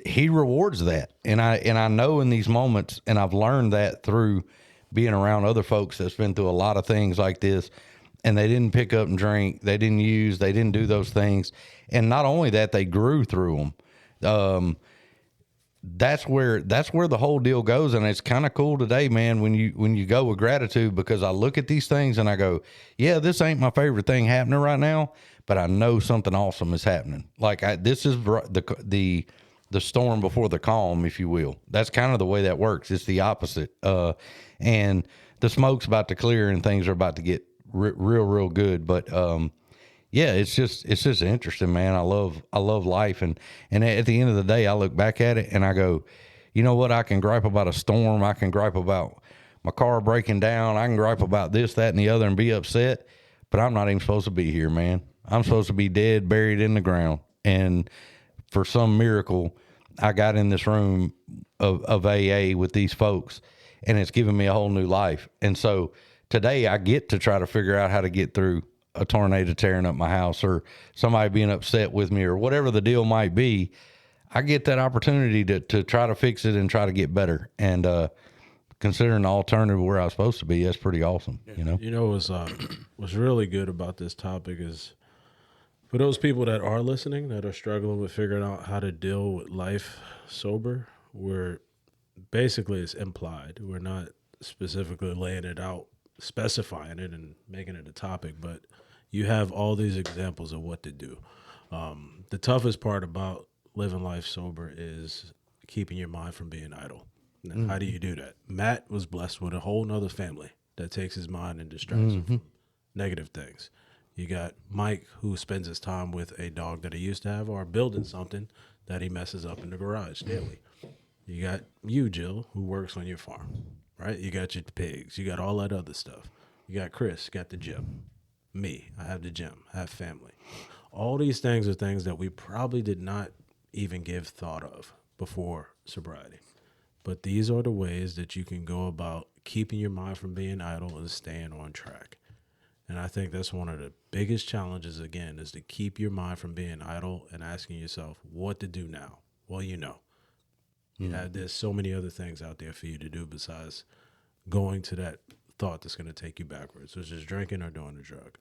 he rewards that. And I know in these moments, and I've learned that through being around other folks that's been through a lot of things like this, and they didn't pick up and drink, they didn't use, they didn't do those things. And not only that, they grew through them. That's where the whole deal goes. And it's kind of cool today, man, when you go with gratitude, because I look at these things and I go, yeah, this ain't my favorite thing happening right now, but I know something awesome is happening. Like this is the storm before the calm, if you will. That's kind of the way that works. It's the opposite. And the smoke's about to clear and things are about to get real good. But, yeah, it's just interesting, man. I love life. And at the end of the day, I look back at it and I go, you know what? I can gripe about a storm. I can gripe about my car breaking down. I can gripe about this, that, and the other and be upset, but I'm not even supposed to be here, man. I'm supposed to be dead, buried in the ground. And for some miracle, I got in this room of AA with these folks, and it's given me a whole new life. And so today I get to try to figure out how to get through a tornado tearing up my house or somebody being upset with me or whatever the deal might be. I get that opportunity to try to fix it and try to get better. And considering the alternative where I was supposed to be, that's pretty awesome. You know? You know, what's really good about this topic is for those people that are listening, that are struggling with figuring out how to deal with life sober, basically it's implied. We're not specifically laying it out, specifying it and making it a topic, but you have all these examples of what to do. The toughest part about living life sober is keeping your mind from being idle. Now, how do you do that? Matt was blessed with a whole nother family that takes his mind and distracts him from negative things. You got Mike, who spends his time with a dog that he used to have or building something that he messes up in the garage daily. You got you, Jill, who works on your farm, right? You got your pigs. You got all that other stuff. You got Chris, got the gym. Me, I have the gym. I have family. All these things are things that we probably did not even give thought of before sobriety. But these are the ways that you can go about keeping your mind from being idle and staying on track. And I think that's one of the biggest challenges, again, is to keep your mind from being idle and asking yourself what to do now. Well, you know, there's so many other things out there for you to do besides going to that thought that's going to take you backwards, which is drinking or doing a drug.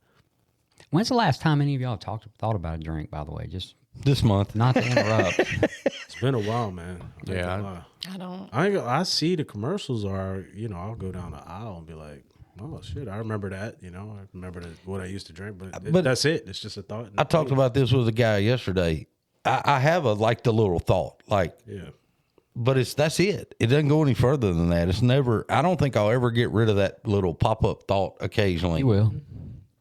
When's the last time any of y'all thought about a drink, by the way? Just This month. not to interrupt. It's been a while, man. Yeah, I don't. I see the commercials are, I'll go down the aisle and be like, oh, shit, I remember that. I remember what I used to drink, but that's it. It's just a thought. I talked about this with a guy yesterday. I have the little thought, Yeah. but that's it. It doesn't go any further than that. It's never, I don't think I'll ever get rid of that little pop-up thought occasionally. You will.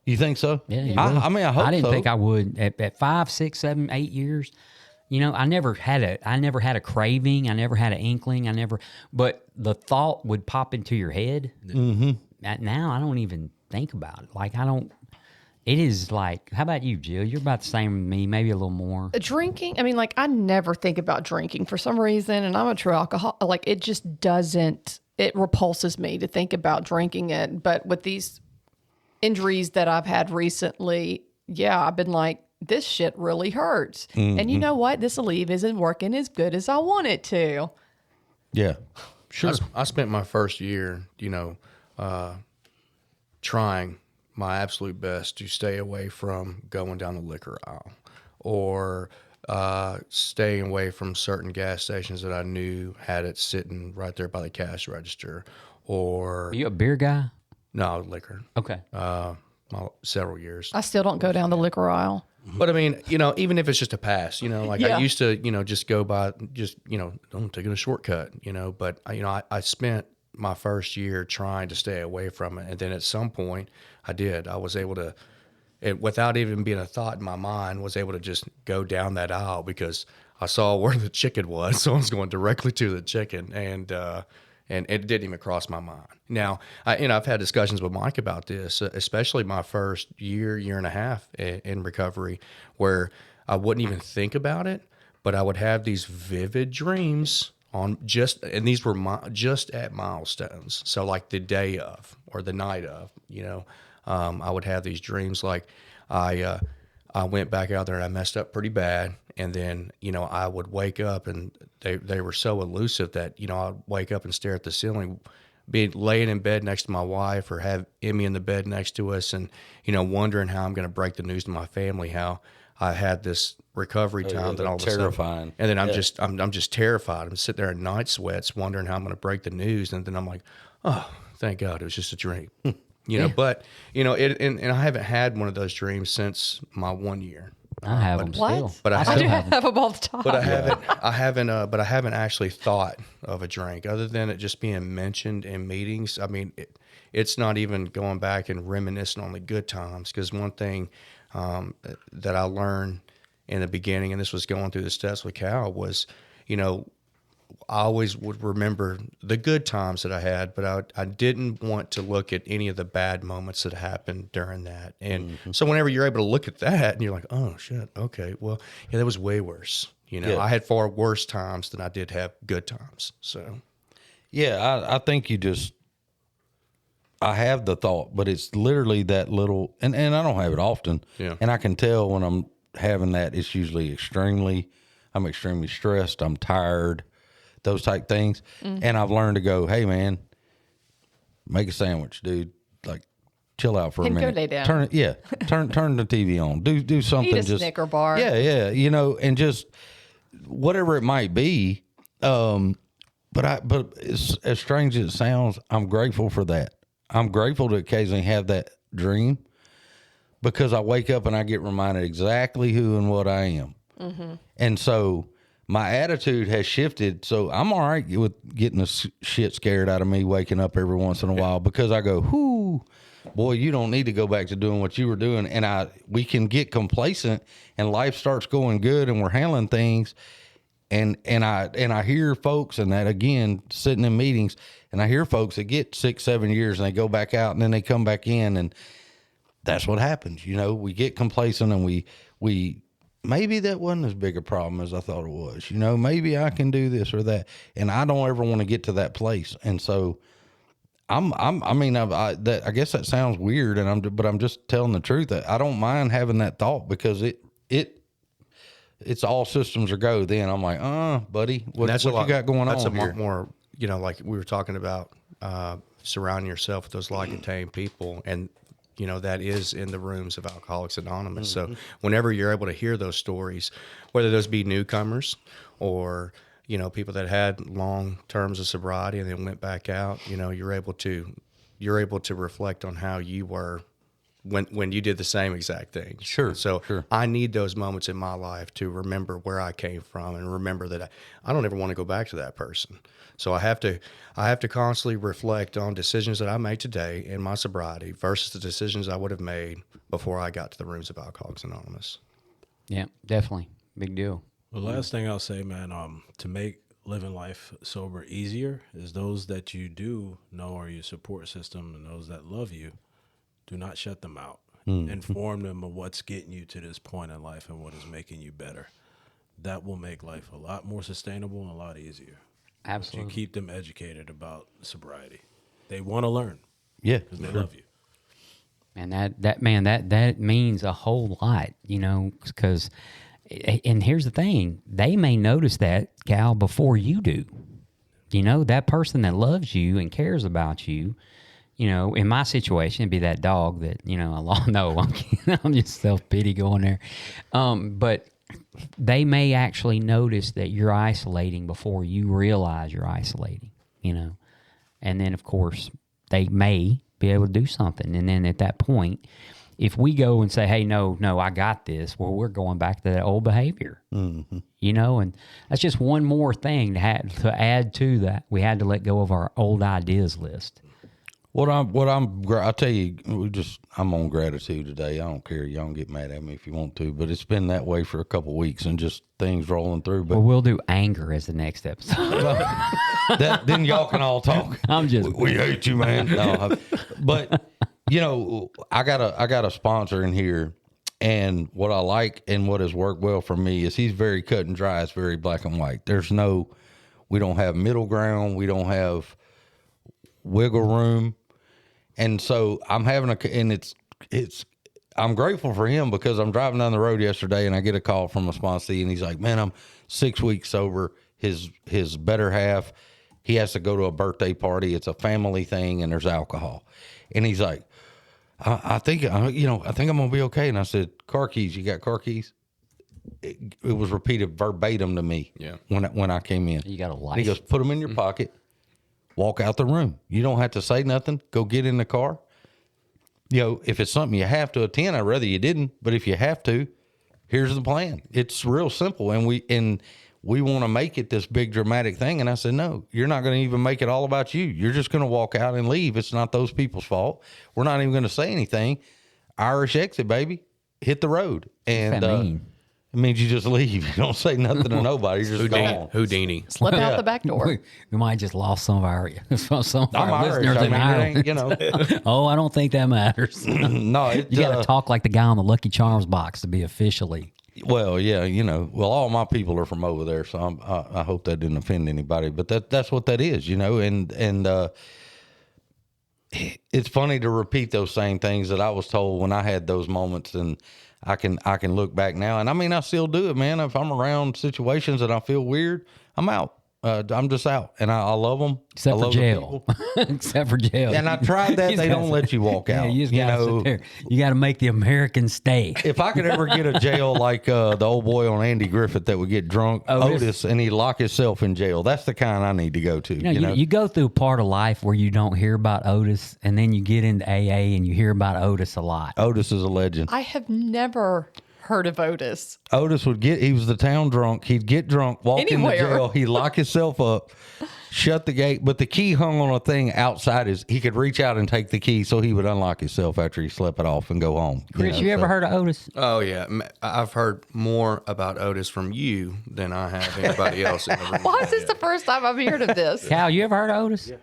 You think so? Yeah, you will. I mean, I hope so. I didn't think I would at 5, 6, 7, 8 years. I never had a craving. I never had an inkling. But the thought would pop into your head. Mm-hmm. Now I don't even think about it. It is like, how about you, Jill? You're about the same with me, maybe a little more. Drinking, I never think about drinking for some reason, and I'm a true alcoholic. It just doesn't, it repulses me to think about drinking it. But with these injuries that I've had recently, I've been like, this shit really hurts. Mm-hmm. And you know what? This Aleve isn't working as good as I want it to. Yeah, sure. I spent my first year, trying my absolute best to stay away from going down the liquor aisle or staying away from certain gas stations that I knew had it sitting right there by the cash register. Or Are you a beer guy? No, liquor. Okay. Several years. I still don't go down the liquor aisle. But I mean, even if it's just a pass, I used to, just go by, I'm taking a shortcut, but I spent my first year trying to stay away from it. And then at some point I was able to, without even being a thought in my mind, was able to just go down that aisle because I saw where the chicken was. So I was going directly to the chicken and it didn't even cross my mind. Now, I've had discussions with Mike about this, especially my first year and a half in recovery, where I wouldn't even think about it, but I would have these vivid dreams and these were just at milestones. So like the day of or the night of, I would have these dreams like I went back out there and I messed up pretty bad. And then, I would wake up and they were so elusive that, I'd wake up and stare at the ceiling, be laying in bed next to my wife or have Emmy in the bed next to us and, wondering how I'm going to break the news to my family, how I had this recovery time that all of a sudden. Terrifying. And then I'm just terrified. I'm sitting there in night sweats wondering how I'm going to break the news. And then I'm like, oh, thank God it was just a dream. But, and I haven't had one of those dreams since my 1 year. I have them still. What? But I do have them all the time. But I haven't actually thought of a drink other than it just being mentioned in meetings. I mean, it's not even going back and reminiscing on the good times. Because one thing that I learned in the beginning, and this was going through the steps with Cal, was, I always would remember the good times that I had, but I didn't want to look at any of the bad moments that happened during that. And so whenever you're able to look at that and you're like, oh shit, okay, well, yeah, that was way worse. You know, Yeah. I had far worse times than I did have good times. So Yeah, I think I have the thought, but it's literally that little, and I don't have it often. Yeah. And I can tell when I'm having that, it's usually I'm extremely stressed. I'm tired, those type things. And I've learned to go, hey man, make a sandwich, dude. Like, chill out for a And go minute. lay down. Turn the TV on. Do something. Eat a Snicker bar. Yeah. You know, and just whatever it might be. But it's, as strange as it sounds, I'm grateful for that. I'm grateful to occasionally have that dream because I wake up and I get reminded exactly who and what I am. And so my attitude has shifted. So I'm all right with getting the shit scared out of me waking up every once in a while because I go, whoo, boy, you don't need to go back to doing what you were doing. And we can get complacent and life starts going good and we're handling things. And I hear folks, and that again, sitting in meetings, and I hear folks that get 6-7 years and they go back out and then they come back in, and that's what happens. You know, we get complacent and we maybe that wasn't as big a problem as I thought it was. You know, maybe I can do this or that, and I don't ever want to get to that place. And so I guess that sounds weird, but I'm just telling the truth that I don't mind having that thought because it's all systems are go. Then I'm like, buddy, what you got going that's on a here? lot more, you know, like we were talking about, surrounding yourself with those like-and people. And, you know, that is in the rooms of Alcoholics Anonymous. So whenever you're able to hear those stories, whether those be newcomers or, you know, people that had long terms of sobriety and then went back out, you know, you're able to reflect on how you were when you did the same exact thing. Sure. So sure. I need those moments in my life to remember where I came from and remember that I don't ever want to go back to that person. So I have to constantly reflect on decisions that I made today in my sobriety versus the decisions I would have made before I got to the rooms of Alcoholics Anonymous. Yeah, definitely. Big deal. The last thing I'll say, man, to make living life sober easier is those that you do know are your support system and those that love you. Do not shut them out. Inform them of what's getting you to this point in life and what is making you better. That will make life a lot more sustainable and a lot easier. Absolutely. You keep them educated about sobriety. They want to learn Yeah. because they love you. And that means a whole lot, you know, because, and here's the thing, they may notice that, Cal, before you do. You know, that person that loves you and cares about you, you know, in my situation, it'd be that dog that, you know, I'm just self-pity going there. But they may actually notice that you're isolating before you realize you're isolating, you know. And then, of course, they may be able to do something. And then at that point, if we go and say, hey, no, I got this, well, we're going back to that old behavior, you know, and that's just one more thing to add to that. We had to let go of our old ideas list. I'll tell you, I'm on gratitude today. I don't care. Y'all can get mad at me if you want to, but it's been that way for a couple of weeks and just things rolling through. But well, we'll do anger as the next episode. then y'all can all talk. We hate you, man. No, but you know, I got a sponsor in here, and what I like and what has worked well for me is he's very cut and dry. It's very black and white. We don't have middle ground. We don't have wiggle room. And so I'm I'm grateful for him because I'm driving down the road yesterday and I get a call from a sponsee and he's like, man, I'm 6 weeks sober. His better half, he has to go to a birthday party. It's a family thing and there's alcohol. And he's like, I think I'm going to be okay. And I said, car keys, you got car keys? It was repeated verbatim to me. Yeah. When I came in. You got a life. He goes, put them in your pocket. Walk out the room. You don't have to say nothing. Go get in the car. You know, if it's something you have to attend, I'd rather you didn't. But if you have to, here's the plan. It's real simple. And we want to make it this big dramatic thing. And I said, no, you're not going to even make it all about you. You're just going to walk out and leave. It's not those people's fault. We're not even going to say anything. Irish exit, baby. Hit the road. And What's that mean? It means you just leave. You don't say nothing to nobody. You're just gone. Houdini. Slip out the back door. We might just lost some of our I'm Irish. listeners I in mean, Ireland. it ain't, Oh, I don't think that matters. no, it, You got to talk like the guy on the Lucky Charms box to be officially. Well, yeah, all my people are from over there, so I hope that didn't offend anybody. But that's what that is, and it's funny to repeat those same things that I was told when I had those moments, and I can look back now, and I mean I still do it, man. If I'm around situations that I feel weird, I'm out. I'm just out, and I love them. Except I for love the jail. people. Except for jail. And I tried that. They don't let you walk Yeah, out. you just gotta sit there. You got to make the American stay. If I could ever get a jail like the old boy on Andy Griffith that would get drunk, Otis, and he'd lock himself in jail, that's the kind I need to go to. You go through a part of life where you don't hear about Otis, and then you get into AA and you hear about Otis a lot. Otis is a legend. I have never heard of Otis. Otis he was the town drunk. He'd get drunk, walk Anywhere. into jail, he'd lock himself up, shut the gate, but the key hung on a thing outside he could reach out and take the key, so he would unlock himself after he slept it off and go home. Chris, you ever heard of Otis? Oh yeah, I've heard more about Otis from you than I have anybody else in the room. Why is this the first time I've heard of this? Cal, you ever heard of Otis? Yeah.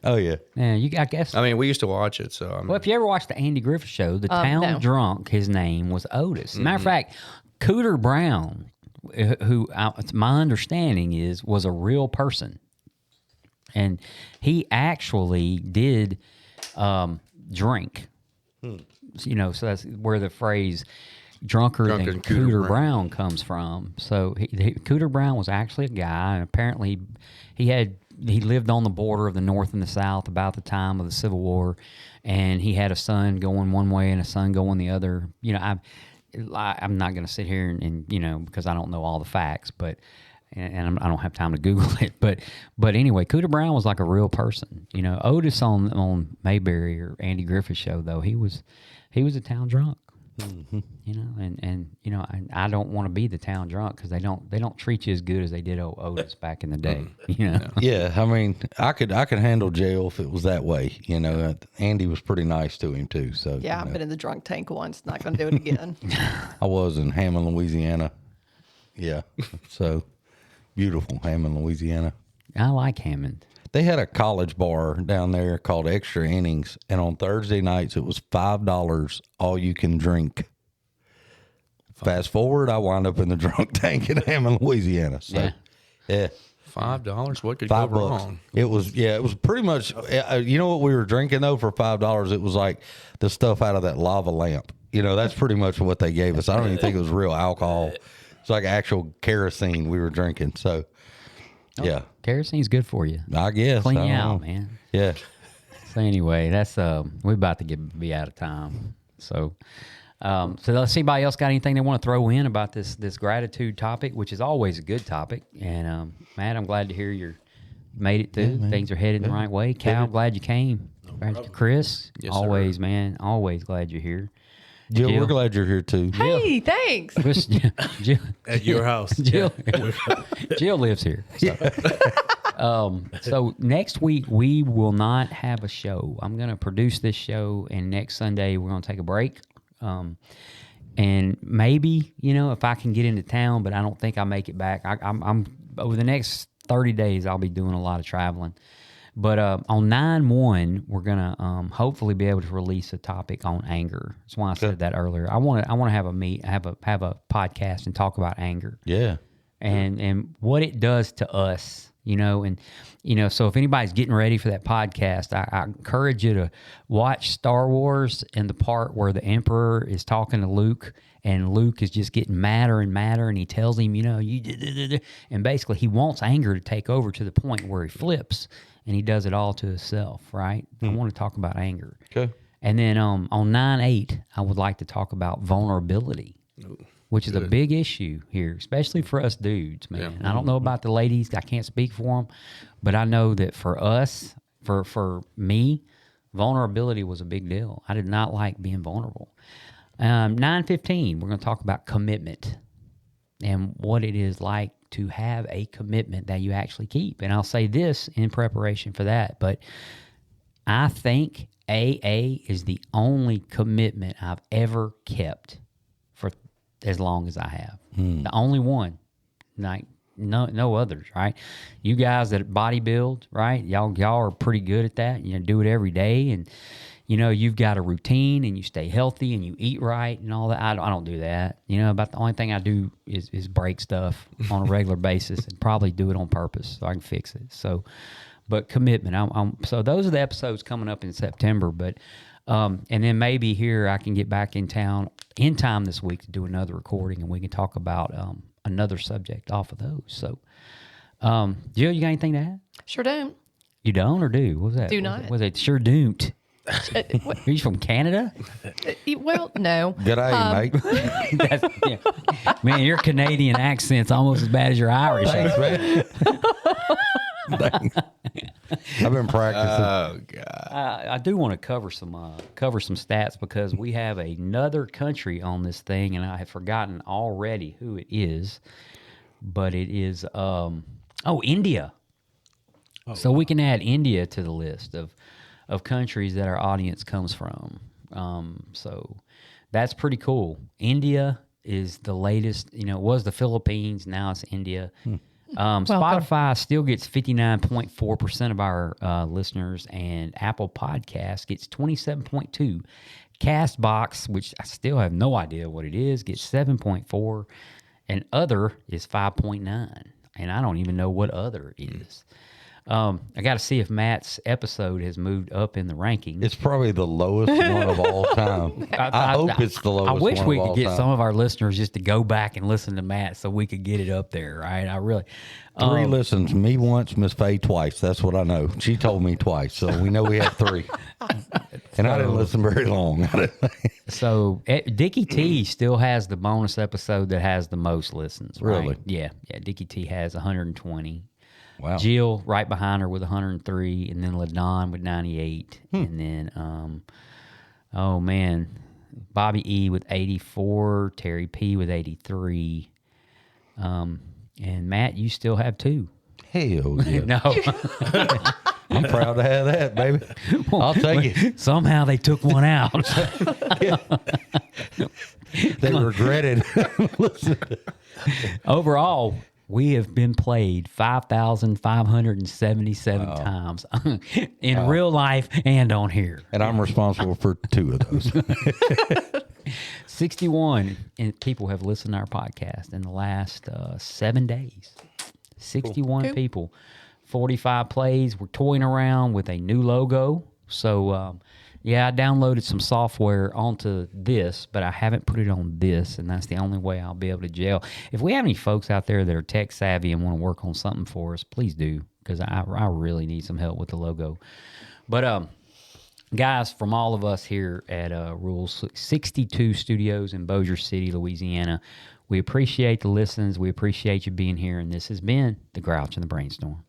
Oh, yeah. Yeah, I guess. I mean, we used to watch it, so I mean, Well, if you ever watched the Andy Griffith Show, the town no. drunk, his name was Otis. Matter of fact, Cooter Brown, who my understanding was a real person, and he actually did drink. So that's where the phrase "drunker than Drunken Cooter Brown" comes from. So Cooter Brown was actually a guy, and apparently he lived on the border of the North and the South about the time of the Civil War, and he had a son going one way and a son going the other. I'm not going to sit here and because I don't know all the facts, but I don't have time to Google it. But anyway, Cooter Brown was like a real person. Otis on Mayberry or Andy Griffith Show, though, he was a town drunk. And I don't want to be the town drunk because they don't treat you as good as they did Otis back in the day. Yeah, I mean, I could handle jail if it was that way. Andy was pretty nice to him too. So Yeah, I've been in the drunk tank once. Not going to do it again. I was in Hammond, Louisiana. Yeah, so beautiful Hammond, Louisiana. I like Hammond. They had a college bar down there called Extra Innings, and on Thursday nights it was $5 all you can drink. Fast forward, I wound up in the drunk tank in Hammond, Louisiana. So, yeah. $5. What could $5 go wrong? It was pretty much. You know what we were drinking though for $5? It was like the stuff out of that lava lamp. That's pretty much what they gave us. I don't even think it was real alcohol. It's like actual kerosene we were drinking. So, yeah, Kerosine's good for you. I guess Clean I you don't out, know. man. Yeah. So anyway, that's we're about to be out of time. So let's see, anybody else got anything they want to throw in about this gratitude topic, which is always a good topic. And Matt, I'm glad to hear you made it through. Things are headed the right way. Cal, glad you came. Chris, Yes, always, sir. man, always glad you're here. Jill, Jill. we're glad you're here too. Hey, thanks. Chris, Jill, At your house. Jill, Jill lives here. So next week we will not have a show. I'm going to produce this show, and next Sunday we're going to take a break. And maybe if I can get into town, but I don't think I'll make it back. I'm over the next 30 days I'll be doing a lot of traveling. But on 9/1 we're gonna hopefully be able to release a topic on anger. That's why I said that earlier. I want to have a podcast and talk about anger. Yeah. And what it does to us, so if anybody's getting ready for that podcast, I encourage you to watch Star Wars and the part where the Emperor is talking to Luke, and Luke is just getting madder and madder, and he tells him, you did, and basically he wants anger to take over to the point where he flips and he does it all to himself, right? I want to talk about anger. Okay. And then on 9/8, I would like to talk about vulnerability. Which is a big issue here, especially for us dudes, man. Yeah. I don't know about the ladies. I can't speak for them. But I know that for us, for me, vulnerability was a big deal. I did not like being vulnerable. 9/15, we're going to talk about commitment and what it is like to have a commitment that you actually keep. And I'll say this in preparation for that, but I think AA is the only commitment I've ever kept for as long as I have. The only one, like no others, right? You guys that bodybuild, right? Y'all are pretty good at that. You know, do it every day, and you know you've got a routine, and you stay healthy, and you eat right, and all that. I don't do that. You know, about the only thing I do is break stuff on a regular basis, and probably do it on purpose so I can fix it. So, but commitment. So those are the episodes coming up in September, but. And then maybe here I can get back in town in time this week to do another recording, and we can talk about another subject off of those. So, Jill, you got anything to add? Sure do. You don't or do? What was that? Do not. Was it sure don't? Are you from Canada? Well, no. G'day, mate. That's, yeah. Man, your Canadian accent's almost as bad as your Irish. Thanks, man. Thanks. I've been practicing. Oh God! I do want to cover some stats because we have another country on this thing, and I have forgotten already who it is, but it is India. So we can add India to the list of countries that our audience comes from. So that's pretty cool. India is the latest. You know, it was the Philippines, now it's India. Spotify still gets 59.4% of our listeners, and Apple Podcasts gets 27.2%. Castbox, which I still have no idea what it is, gets 7.4%, and Other is 5.9%, and I don't even know what Other is. I got to see if Matt's episode has moved up in the rankings. It's probably the lowest one of all time. I hope it's the lowest I wish one we of could all get time. some of our listeners just to go back and listen to Matt so we could get it up there, right? I really... 3 listens, me once, Miss Faye twice. That's what I know. She told me twice, so we know we have 3. And I didn't listen very long. So Dickie T still has the bonus episode that has the most listens, right? Really? Yeah. Dickie T has 120. Wow. Jill right behind her with 103, and then LaDon with 98, and then oh man, Bobby E with 84, Terry P with 83, and Matt, you still have 2. Hell yeah. No, I'm proud to have that, baby. I'll take it. somehow they took one out. They regretted. Overall, we have been played 5,577 times in real life and on here. And I'm responsible for 2 of those. 61 people have listened to our podcast in the last 7 days. 61 people, 45 plays. We're toying around with a new logo. So, yeah, I downloaded some software onto this, but I haven't put it on this, and that's the only way I'll be able to gel. If we have any folks out there that are tech savvy and want to work on something for us, please do, because I really need some help with the logo. But, guys, from all of us here at Rule 62 Studios in Bossier City, Louisiana, we appreciate the listens. We appreciate you being here, and this has been The Grouch and the Brainstorm.